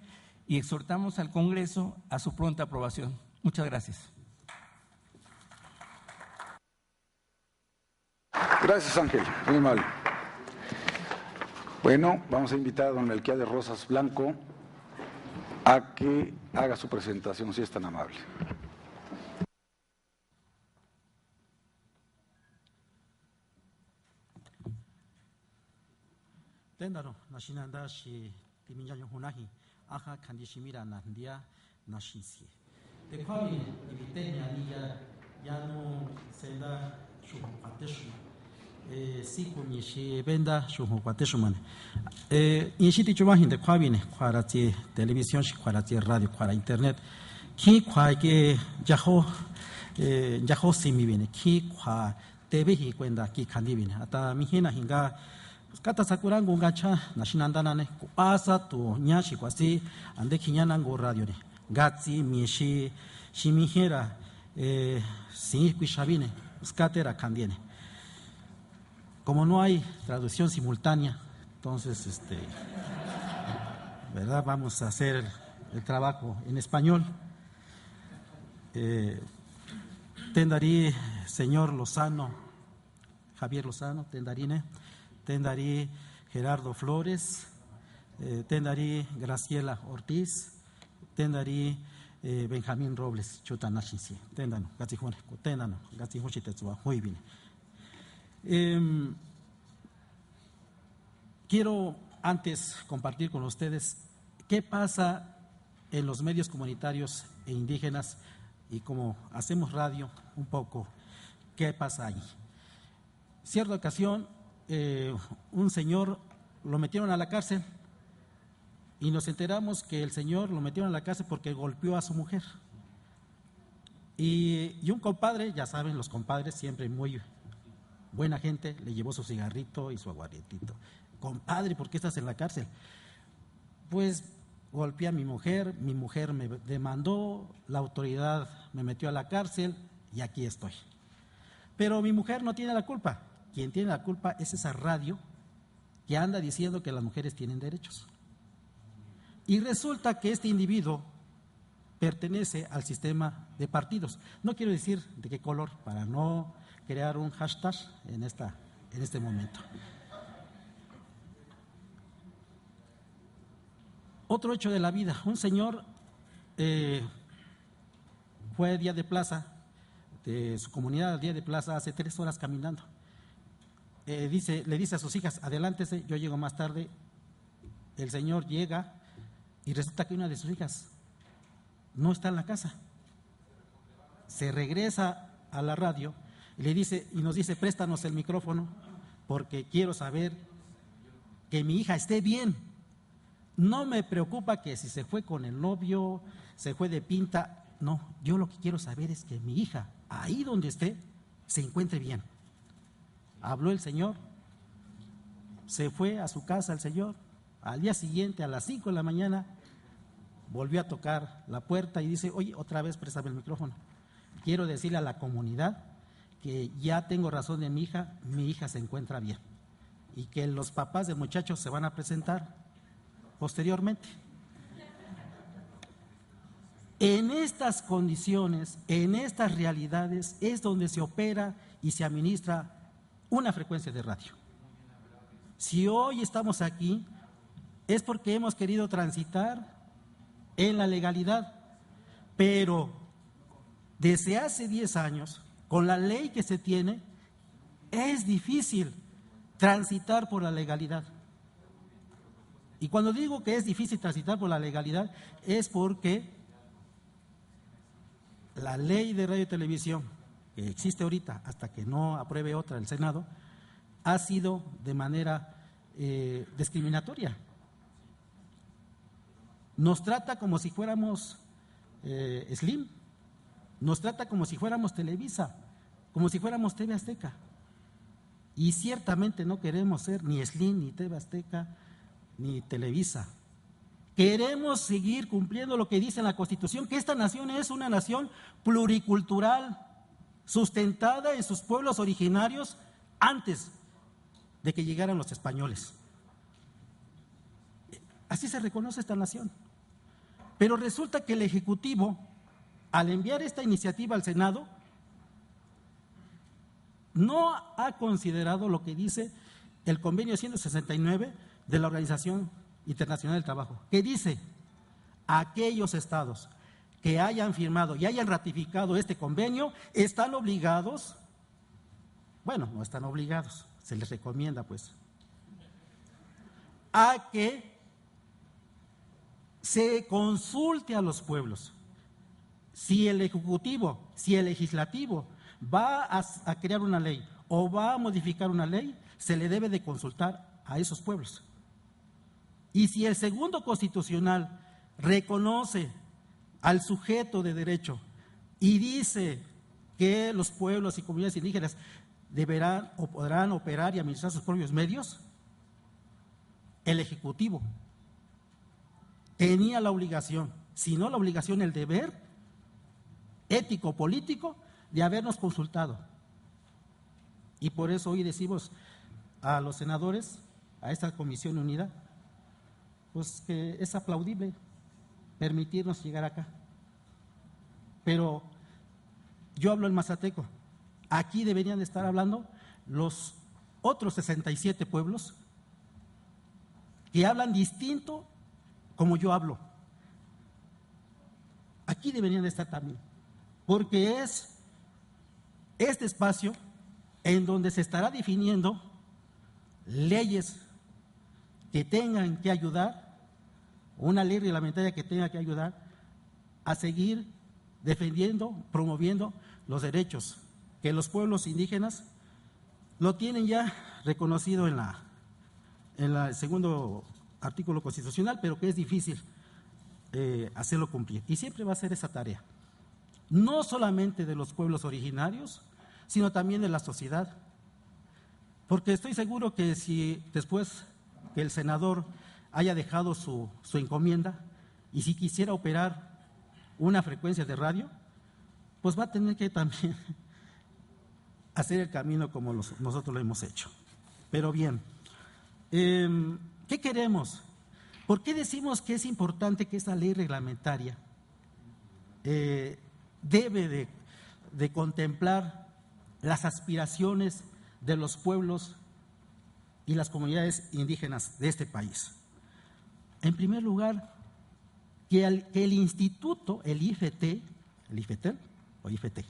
y exhortamos al Congreso a su pronta aprobación. Muchas gracias. Gracias, Ángel. Muy amable. Bueno, vamos a invitar a don Melquiades Rosas Blanco a que haga su presentación, si es tan amable. Tendaro, Nashinanda, she, Timinjan Hunahi, Aha Kandishimira, Nandia, Nashinsi. The Kwami, Ibitenia, Nia, Yano, Senda, Shuhapateshuma. Siku Nishi Benda, Shuhapateshuman. Inshiti Chumahin, the Kwabine, Quarati, television, Quarati, radio, Quara internet. Ki Quake, Jaho, Jaho Simibine, Ki Qua, Tebehi, Quenda, Ki Kandibine, Ata Mihina Hinga. Kata sakurango ngacha nashinandanane kupasa tu nyashi kwasi ande kinyanango radio ne gatsi mieshi shimihera sin quishabine skatera candiene. Como no hay traducción simultánea, entonces verdad, vamos a hacer el trabajo en español. Tendarí señor Lozano, Javier Lozano, tendarine. Tendarí Gerardo Flores, tendarí Graciela Ortiz, tendarí Benjamín Robles, Chutanashisi, tendano, Gatzijone, tendano, Gatzijochitetsuba, muy bien. Quiero antes compartir con ustedes qué pasa en los medios comunitarios e indígenas y como hacemos radio un poco, qué pasa ahí. Cierta ocasión, un señor lo metieron a la cárcel y nos enteramos que el señor lo metieron a la cárcel porque golpeó a su mujer. Y un compadre, ya saben, los compadres siempre muy buena gente, le llevó su cigarrito y su aguardientito. Compadre, ¿por qué estás en la cárcel? Pues golpeé a mi mujer me demandó, la autoridad me metió a la cárcel y aquí estoy. Pero mi mujer no tiene la culpa. Quien tiene la culpa es esa radio que anda diciendo que las mujeres tienen derechos. Y resulta que este individuo pertenece al sistema de partidos. No quiero decir de qué color, para no crear un hashtag en este momento. Otro hecho de la vida. Un señor fue día de plaza, de su comunidad al día de plaza, hace 3 horas caminando. Le dice a sus hijas, adelántese, yo llego más tarde. El señor llega y resulta que una de sus hijas no está en la casa. Se regresa a la radio y nos dice, préstanos el micrófono porque quiero saber que mi hija esté bien. No me preocupa que si se fue con el novio, se fue de pinta, no, yo lo que quiero saber es que mi hija, ahí donde esté, se encuentre bien. Habló el señor, se fue a su casa el señor, al día siguiente a las 5 de la mañana volvió a tocar la puerta y dice, oye, otra vez préstame el micrófono. Quiero decirle a la comunidad que ya tengo razón de mi hija se encuentra bien y que los papás del muchacho se van a presentar posteriormente. En estas condiciones, en estas realidades es donde se opera y se administra una frecuencia de radio. Si hoy estamos aquí es porque hemos querido transitar en la legalidad, pero desde hace 10 años, con la ley que se tiene, es difícil transitar por la legalidad. Y cuando digo que es difícil transitar por la legalidad es porque la ley de radio y televisión que existe ahorita, hasta que no apruebe otra el Senado, ha sido de manera discriminatoria. Nos trata como si fuéramos Slim, nos trata como si fuéramos Televisa, como si fuéramos TV Azteca. Y ciertamente no queremos ser ni Slim, ni TV Azteca, ni Televisa. Queremos seguir cumpliendo lo que dice en la Constitución, que esta nación es una nación pluricultural, sustentada en sus pueblos originarios antes de que llegaran los españoles. Así se reconoce esta nación. Pero resulta que el Ejecutivo, al enviar esta iniciativa al Senado, no ha considerado lo que dice el convenio 169 de la Organización Internacional del Trabajo, que dice: aquellos estados que hayan firmado y hayan ratificado este convenio están obligados, bueno, no están obligados, se les recomienda pues, a que se consulte a los pueblos. Si el Ejecutivo, si el Legislativo va a crear una ley o va a modificar una ley, se le debe de consultar a esos pueblos. Y si el segundo constitucional reconoce al sujeto de derecho y dice que los pueblos y comunidades indígenas deberán o podrán operar y administrar sus propios medios, el Ejecutivo tenía la obligación, si no la obligación, el deber ético-político de habernos consultado. Y por eso hoy decimos a los senadores, a esta comisión unida, pues que es aplaudible permitirnos llegar acá. Pero yo hablo en mazateco, aquí deberían de estar hablando los otros 67 pueblos que hablan distinto como yo hablo. Aquí deberían de estar también, porque es este espacio en donde se estará definiendo leyes que tengan que ayudar, una ley reglamentaria que tenga que ayudar a seguir defendiendo, promoviendo los derechos que los pueblos indígenas lo tienen ya reconocido en el segundo artículo constitucional, pero que es difícil hacerlo cumplir. Y siempre va a ser esa tarea, no solamente de los pueblos originarios, sino también de la sociedad. Porque estoy seguro que si después que el senador haya dejado su encomienda y si quisiera operar una frecuencia de radio, pues va a tener que también hacer el camino como nosotros lo hemos hecho. Pero bien, ¿qué queremos? ¿Por qué decimos que es importante que esta ley reglamentaria debe de contemplar las aspiraciones de los pueblos y las comunidades indígenas de este país? En primer lugar, que el instituto, el IFT o IFT,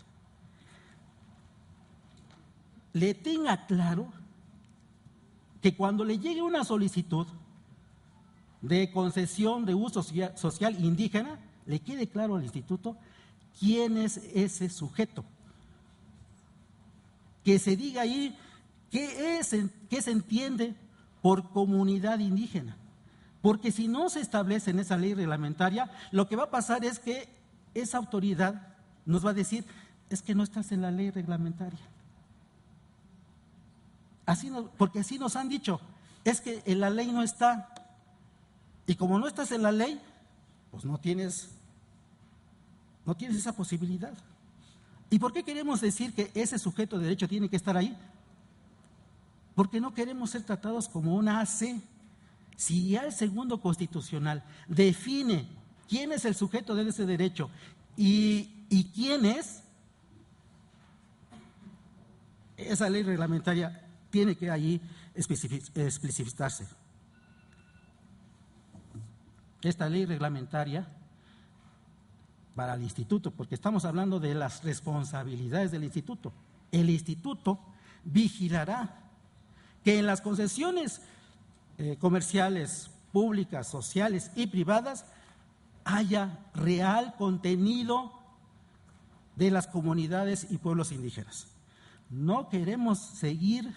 le tenga claro que cuando le llegue una solicitud de concesión de uso social indígena, le quede claro al instituto quién es ese sujeto. Que se diga ahí qué se entiende por comunidad indígena. Porque si no se establece en esa ley reglamentaria, lo que va a pasar es que esa autoridad nos va a decir: es que no estás en la ley reglamentaria. Porque así nos han dicho, es que en la ley no está. Y como no estás en la ley, pues no tienes esa posibilidad. ¿Y por qué queremos decir que ese sujeto de derecho tiene que estar ahí? Porque no queremos ser tratados como una AC. Si ya el segundo constitucional define quién es el sujeto de ese derecho y quién es, esa ley reglamentaria tiene que allí especificarse. Esta ley reglamentaria para el instituto, porque estamos hablando de las responsabilidades del instituto. El instituto vigilará que en las concesiones comerciales, públicas, sociales y privadas haya real contenido de las comunidades y pueblos indígenas. No queremos seguir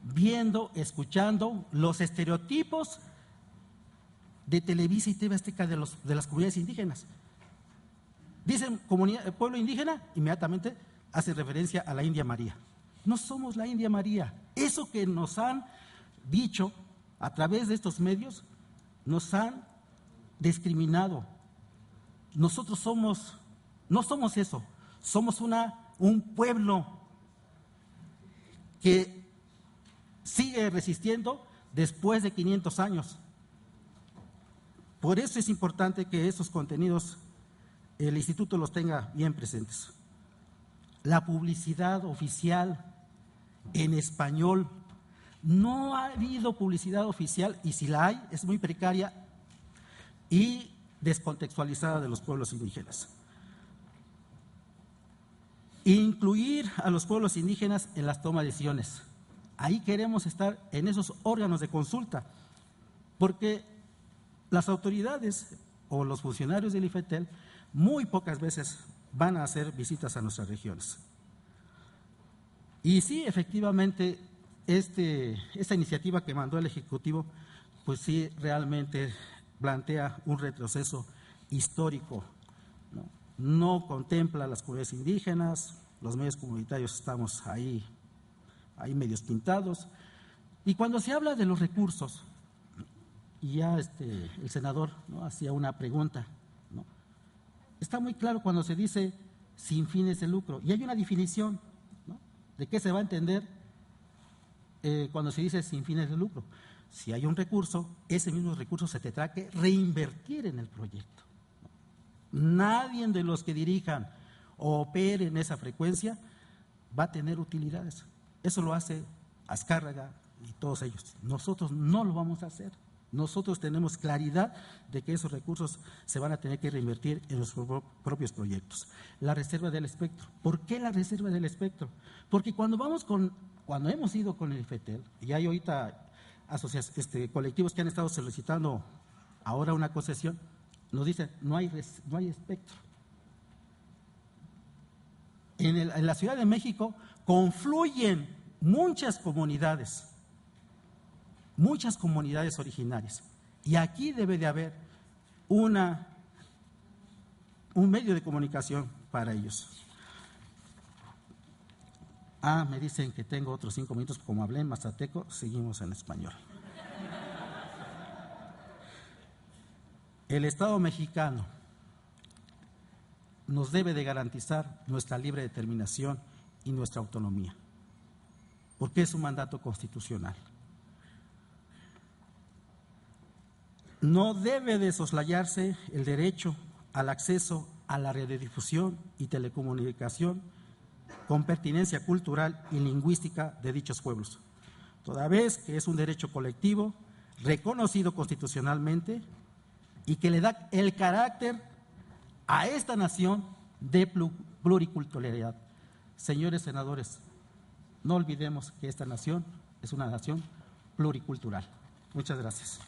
viendo, escuchando los estereotipos de Televisa y TV Azteca de las comunidades indígenas. Dicen pueblo indígena, inmediatamente hace referencia a la India María. No somos la India María. Eso que nos han dicho a través de estos medios, nos han discriminado. Nosotros no somos eso, somos un pueblo que sigue resistiendo después de 500 años. Por eso es importante que esos contenidos el instituto los tenga bien presentes. La publicidad oficial en español, no ha habido publicidad oficial, y si la hay es muy precaria y descontextualizada de los pueblos indígenas. Incluir a los pueblos indígenas en las tomas de decisiones. Ahí queremos estar en esos órganos de consulta, porque las autoridades o los funcionarios del IFETEL muy pocas veces van a hacer visitas a nuestras regiones. Y sí, efectivamente, esta iniciativa que mandó el Ejecutivo, pues sí, realmente plantea un retroceso histórico, ¿no? No contempla las comunidades indígenas, los medios comunitarios estamos ahí medios pintados. Y cuando se habla de los recursos, y ya el senador, ¿no?, hacía una pregunta, ¿no? Está muy claro cuando se dice sin fines de lucro, y hay una definición, ¿no?, de qué se va a entender cuando se dice sin fines de lucro. Si hay un recurso, ese mismo recurso se tendrá que reinvertir en el proyecto. Nadie de los que dirijan o operen esa frecuencia va a tener utilidades. Eso lo hace Azcárraga y todos ellos. Nosotros no lo vamos a hacer. Nosotros tenemos claridad de que esos recursos se van a tener que reinvertir en los propios proyectos. La reserva del espectro. ¿Por qué la reserva del espectro? Porque cuando hemos ido con el IFETEL, y hay ahorita colectivos que han estado solicitando ahora una concesión, nos dicen no hay espectro. En la Ciudad de México confluyen muchas comunidades originarias, y aquí debe de haber un medio de comunicación para ellos. Me dicen que tengo otros 5 minutos, como hablé en mazateco, seguimos en español. El Estado mexicano nos debe de garantizar nuestra libre determinación y nuestra autonomía, porque es un mandato constitucional. No debe de soslayarse el derecho al acceso a la radiodifusión y telecomunicación con pertinencia cultural y lingüística de dichos pueblos, toda vez que es un derecho colectivo reconocido constitucionalmente y que le da el carácter a esta nación de pluriculturalidad. Señores senadores, no olvidemos que esta nación es una nación pluricultural. Muchas gracias.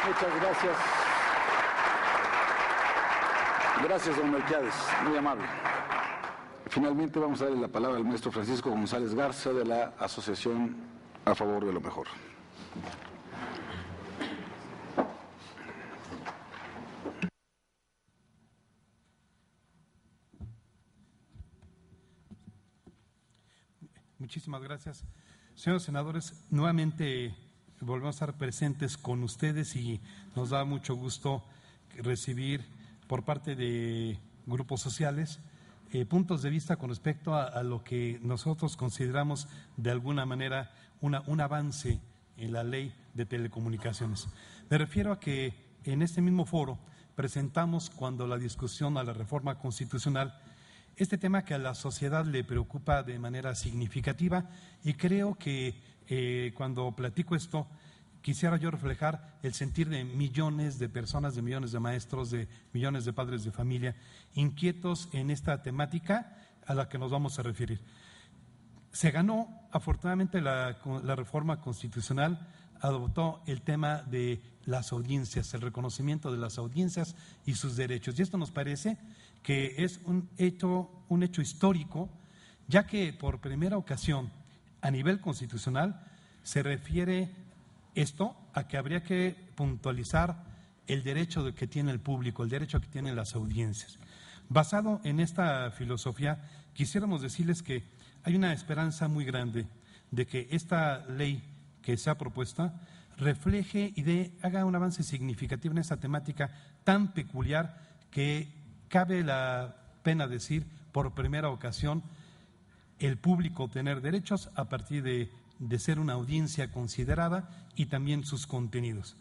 Muchas gracias. Gracias, don Melquiades, muy amable. Finalmente vamos a darle la palabra al maestro Francisco González Garza de la Asociación a Favor de lo Mejor. Muchísimas gracias. Señores senadores, nuevamente volvemos a estar presentes con ustedes y nos da mucho gusto recibir por parte de grupos sociales puntos de vista con respecto a lo que nosotros consideramos de alguna manera un avance en la ley de telecomunicaciones. Me refiero a que en este mismo foro presentamos, cuando la discusión a la reforma constitucional, este tema que a la sociedad le preocupa de manera significativa, y creo que cuando platico esto quisiera yo reflejar el sentir de millones de personas, de millones de maestros, de millones de padres de familia inquietos en esta temática a la que nos vamos a referir. Se ganó afortunadamente la reforma constitucional adoptó el tema de las audiencias, el reconocimiento de las audiencias y sus derechos. Y esto nos parece que es un hecho histórico, ya que por primera ocasión a nivel constitucional se refiere esto a que habría que puntualizar el derecho que tiene el público, el derecho que tienen las audiencias. Basado en esta filosofía, quisiéramos decirles que hay una esperanza muy grande de que esta ley que se ha propuesta refleje y haga un avance significativo en esta temática tan peculiar que cabe la pena decir, por primera ocasión, el público tener derechos a partir de ser una audiencia considerada y también sus contenidos.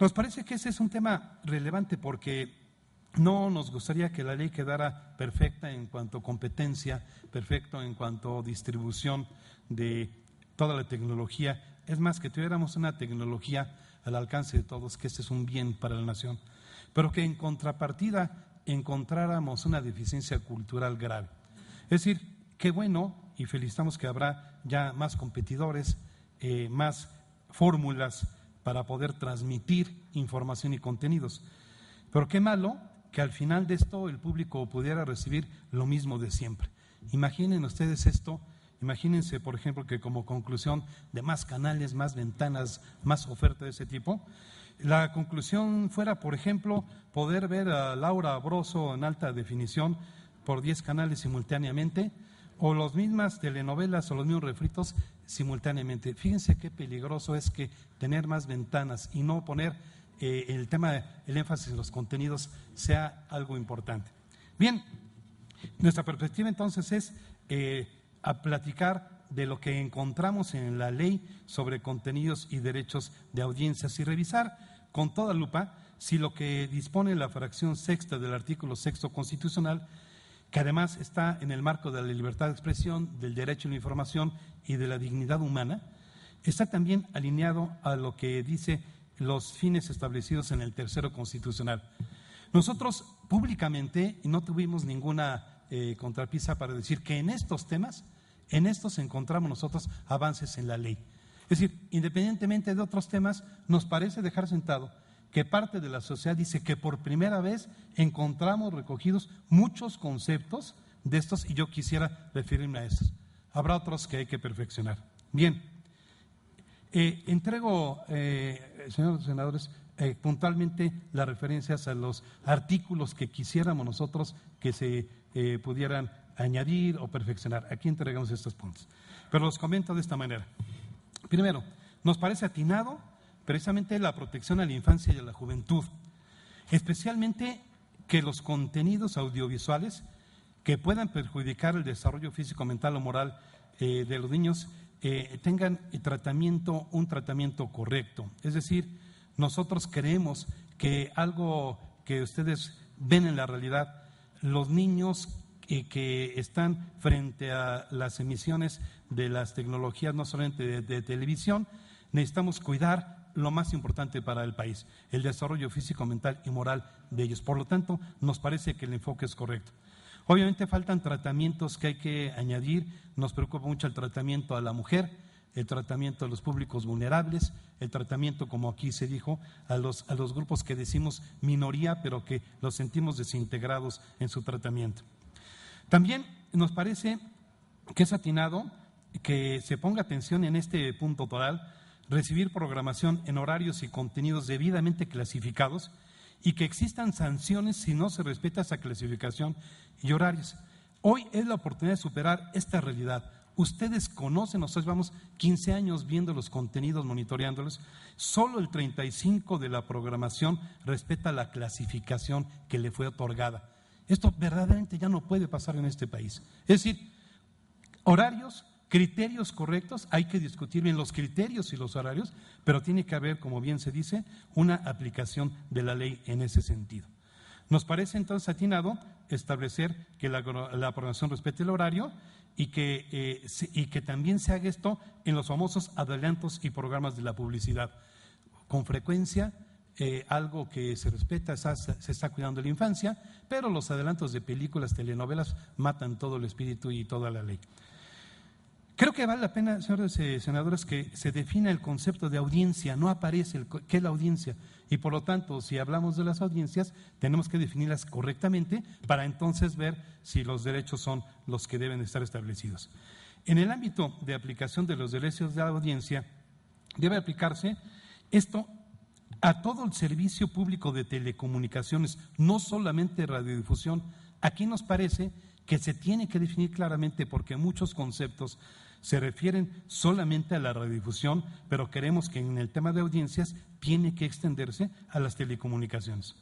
Nos parece que ese es un tema relevante porque no nos gustaría que la ley quedara perfecta en cuanto a competencia, perfecto en cuanto a distribución de toda la tecnología. Es más, que tuviéramos una tecnología al alcance de todos, que este es un bien para la nación, pero que en contrapartida encontráramos una deficiencia cultural grave. Es decir, qué bueno, y felicitamos que habrá ya más competidores, más fórmulas para poder transmitir información y contenidos. Pero qué malo que al final de esto el público pudiera recibir lo mismo de siempre. Imaginen ustedes esto, imagínense, por ejemplo, que como conclusión de más canales, más ventanas, más oferta de ese tipo, la conclusión fuera, por ejemplo, poder ver a Laura Broso en alta definición por 10 canales simultáneamente, o las mismas telenovelas o los mismos refritos simultáneamente. Fíjense qué peligroso es que tener más ventanas y no poner el énfasis en los contenidos sea algo importante. Bien, nuestra perspectiva entonces es a platicar de lo que encontramos en la ley sobre contenidos y derechos de audiencias y revisar con toda lupa si lo que dispone la fracción sexta del artículo 6º constitucional, que además está en el marco de la libertad de expresión, del derecho a la información y de la dignidad humana, está también alineado a lo que dice los fines establecidos en el tercero constitucional. Nosotros públicamente no tuvimos ninguna contrapisa para decir que en estos temas, en estos encontramos nosotros avances en la ley. Es decir, independientemente de otros temas, nos parece dejar sentado que parte de la sociedad dice que por primera vez encontramos recogidos muchos conceptos de estos y yo quisiera referirme a estos. Habrá otros que hay que perfeccionar. Bien, entrego, señores senadores, puntualmente las referencias a los artículos que quisiéramos nosotros que se pudieran añadir o perfeccionar. Aquí entregamos estos puntos. Pero los comento de esta manera. Primero, nos parece atinado precisamente la protección a la infancia y a la juventud, especialmente que los contenidos audiovisuales que puedan perjudicar el desarrollo físico, mental o moral de los niños tengan un tratamiento correcto. Es decir, nosotros creemos que algo que ustedes ven en la realidad, los niños que están frente a las emisiones de las tecnologías, no solamente de televisión, necesitamos cuidar lo más importante para el país, el desarrollo físico, mental y moral de ellos. Por lo tanto, nos parece que el enfoque es correcto. Obviamente faltan tratamientos que hay que añadir, nos preocupa mucho el tratamiento a la mujer, el tratamiento a los públicos vulnerables, el tratamiento, como aquí se dijo, a los grupos que decimos minoría, pero que los sentimos desintegrados en su tratamiento. También nos parece que es atinado que se ponga atención en este punto total, recibir programación en horarios y contenidos debidamente clasificados y que existan sanciones si no se respeta esa clasificación y horarios. Hoy es la oportunidad de superar esta realidad. Ustedes conocen, nosotros llevamos 15 años viendo los contenidos, monitoreándolos. Solo el 35% de la programación respeta la clasificación que le fue otorgada. Esto verdaderamente ya no puede pasar en este país. Es decir, horarios, criterios correctos, hay que discutir bien los criterios y los horarios, pero tiene que haber, como bien se dice, una aplicación de la ley en ese sentido. Nos parece entonces atinado establecer que la programación respete el horario y que también se haga esto en los famosos adelantos y programas de la publicidad. Con frecuencia, algo que se respeta, se está cuidando la infancia, pero los adelantos de películas, telenovelas matan todo el espíritu y toda la ley. Creo que vale la pena, señores senadores, que se defina el concepto de audiencia. No aparece qué es la audiencia, y por lo tanto, si hablamos de las audiencias, tenemos que definirlas correctamente para entonces ver si los derechos son los que deben estar establecidos. En el ámbito de aplicación de los derechos de audiencia, debe aplicarse esto a todo el servicio público de telecomunicaciones, no solamente radiodifusión. Aquí nos parece que se tiene que definir claramente, porque muchos conceptos se refieren solamente a la radiodifusión, pero queremos que en el tema de audiencias tiene que extenderse a las telecomunicaciones.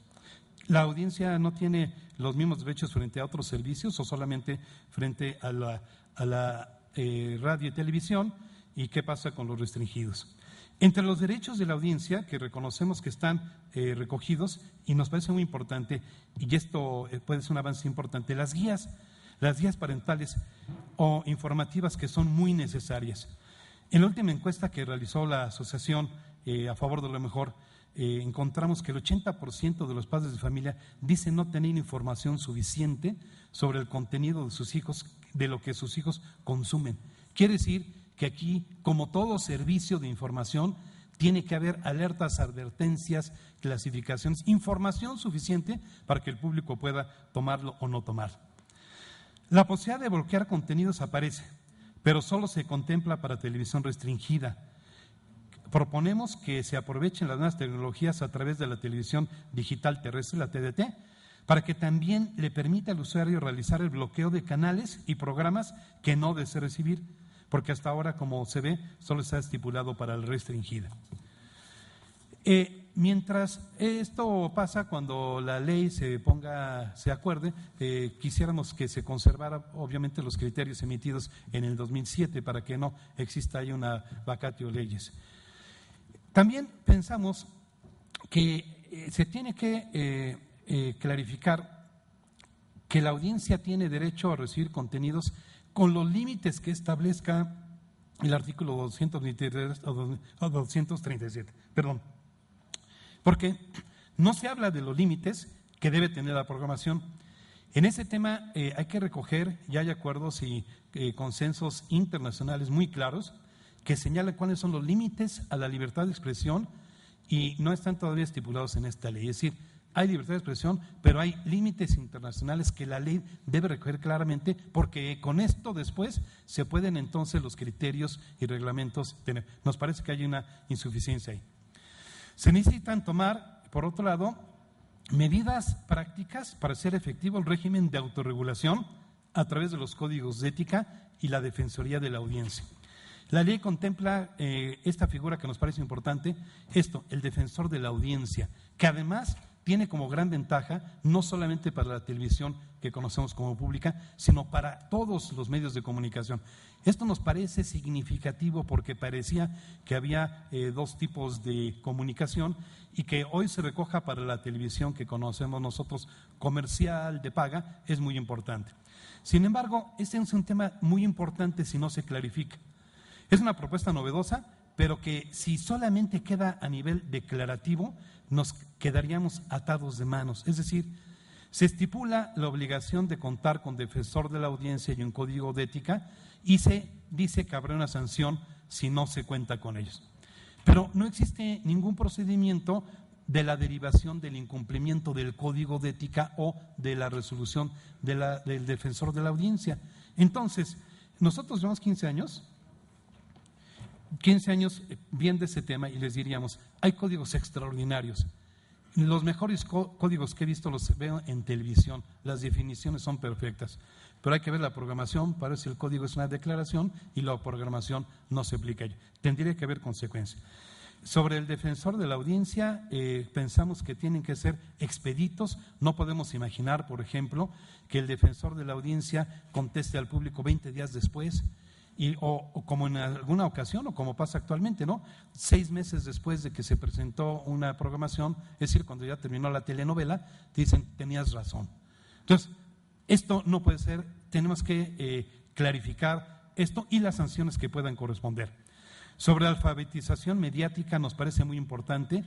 La audiencia no tiene los mismos derechos frente a otros servicios o solamente frente a la radio y televisión. ¿Y qué pasa con los restringidos? Entre los derechos de la audiencia que reconocemos que están recogidos, y nos parece muy importante, y esto puede ser un avance importante, las guías parentales o informativas, que son muy necesarias. En la última encuesta que realizó la Asociación a favor de lo mejor, encontramos que el 80% de los padres de familia dicen no tener información suficiente sobre el contenido de sus hijos, de lo que sus hijos consumen. Quiere decir que aquí, como todo servicio de información, tiene que haber alertas, advertencias, clasificaciones, información suficiente para que el público pueda tomarlo o no tomarlo. La posibilidad de bloquear contenidos aparece, pero solo se contempla para televisión restringida. Proponemos que se aprovechen las nuevas tecnologías a través de la televisión digital terrestre, la TDT, para que también le permita al usuario realizar el bloqueo de canales y programas que no desee recibir, porque hasta ahora, como se ve, solo está estipulado para el restringida. Mientras esto pasa, cuando la ley se acuerde, quisiéramos que se conservara obviamente los criterios emitidos en el 2007 para que no exista ahí una vacatio de leyes. También pensamos que se tiene que clarificar que la audiencia tiene derecho a recibir contenidos con los límites que establezca el artículo 223 o 237. Perdón. Porque no se habla de los límites que debe tener la programación. En ese tema hay que recoger, ya hay acuerdos y consensos internacionales muy claros que señalan cuáles son los límites a la libertad de expresión, y no están todavía estipulados en esta ley. Es decir, hay libertad de expresión, pero hay límites internacionales que la ley debe recoger claramente, porque con esto después se pueden entonces los criterios y reglamentos tener. Nos parece que hay una insuficiencia ahí. Se necesitan tomar, por otro lado, medidas prácticas para hacer efectivo el régimen de autorregulación a través de los códigos de ética y la defensoría de la audiencia. La ley contempla esta figura que nos parece importante, el defensor de la audiencia, que además tiene como gran ventaja, no solamente para la televisión que conocemos como pública, sino para todos los medios de comunicación. Esto nos parece significativo porque parecía que había dos tipos de comunicación, y que hoy se recoja para la televisión que conocemos nosotros, comercial, de paga, es muy importante. Sin embargo, este es un tema muy importante si no se clarifica. Es una propuesta novedosa, pero que si solamente queda a nivel declarativo, nos quedaríamos atados de manos. Es decir, se estipula la obligación de contar con defensor de la audiencia y un código de ética, y se dice que habrá una sanción si no se cuenta con ellos. Pero no existe ningún procedimiento de la derivación del incumplimiento del código de ética o de la resolución del defensor de la audiencia. Entonces, nosotros llevamos 15 años viendo ese tema, y les diríamos, hay códigos extraordinarios. Los mejores códigos que he visto los veo en televisión, las definiciones son perfectas, pero hay que ver la programación para ver si el código es una declaración y la programación no se aplica a ello. Tendría que haber consecuencias. Sobre el defensor de la audiencia, pensamos que tienen que ser expeditos. No podemos imaginar, por ejemplo, que el defensor de la audiencia conteste al público 20 días después, o como en alguna ocasión, o como pasa actualmente, ¿no? 6 meses después de que se presentó una programación, es decir, cuando ya terminó la telenovela, te dicen, tenías razón. Entonces, esto no puede ser, tenemos que clarificar esto y las sanciones que puedan corresponder. Sobre alfabetización mediática nos parece muy importante,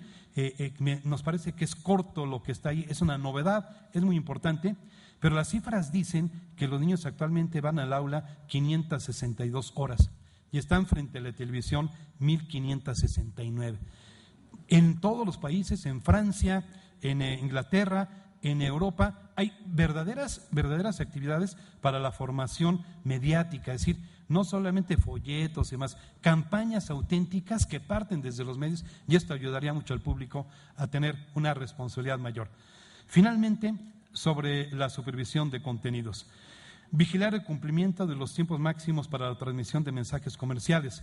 nos parece que es corto lo que está ahí, es una novedad, es muy importante, pero las cifras dicen que los niños actualmente van al aula 562 horas y están frente a la televisión 1569. En todos los países, en Francia, en Inglaterra, en Europa, hay verdaderas actividades para la formación mediática, es decir, no solamente folletos y demás, campañas auténticas que parten desde los medios, y esto ayudaría mucho al público a tener una responsabilidad mayor. Finalmente, sobre la supervisión de contenidos. Vigilar el cumplimiento de los tiempos máximos para la transmisión de mensajes comerciales.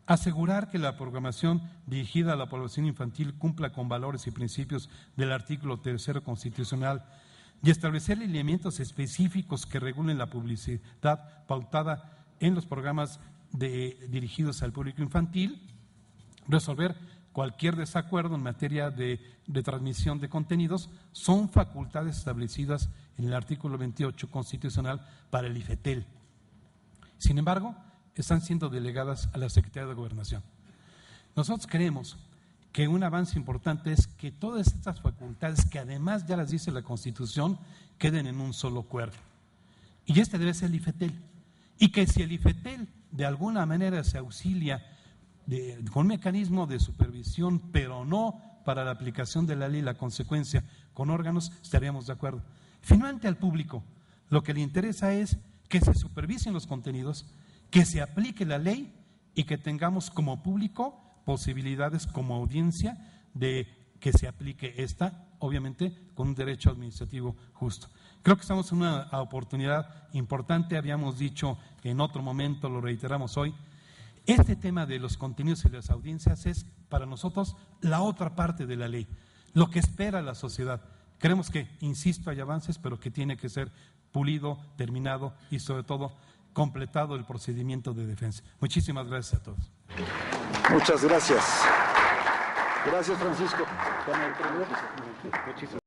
Asegurar que la programación dirigida a la población infantil cumpla con valores y principios del artículo 3 constitucional y establecer lineamientos específicos que regulen la publicidad pautada en los programas dirigidos al público infantil. Resolver cualquier desacuerdo en materia de transmisión de contenidos son facultades establecidas en el artículo 28 constitucional para el IFETEL. Sin embargo, están siendo delegadas a la Secretaría de Gobernación. Nosotros creemos que un avance importante es que todas estas facultades, que además ya las dice la Constitución, queden en un solo cuerpo. Y este debe ser el IFETEL. Y que si el IFETEL de alguna manera se auxilia con un mecanismo de supervisión, pero no para la aplicación de la ley, la consecuencia con órganos, estaríamos de acuerdo. Finalmente, al público lo que le interesa es que se supervisen los contenidos, que se aplique la ley y que tengamos como público posibilidades como audiencia de que se aplique esta, obviamente con un derecho administrativo justo. Creo que estamos en una oportunidad importante, habíamos dicho en otro momento, lo reiteramos hoy. Este tema de los contenidos y las audiencias es para nosotros la otra parte de la ley, lo que espera la sociedad. Creemos que, insisto, hay avances, pero que tiene que ser pulido, terminado y sobre todo completado el procedimiento de defensa. Muchísimas gracias a todos. Muchas gracias. Gracias, Francisco.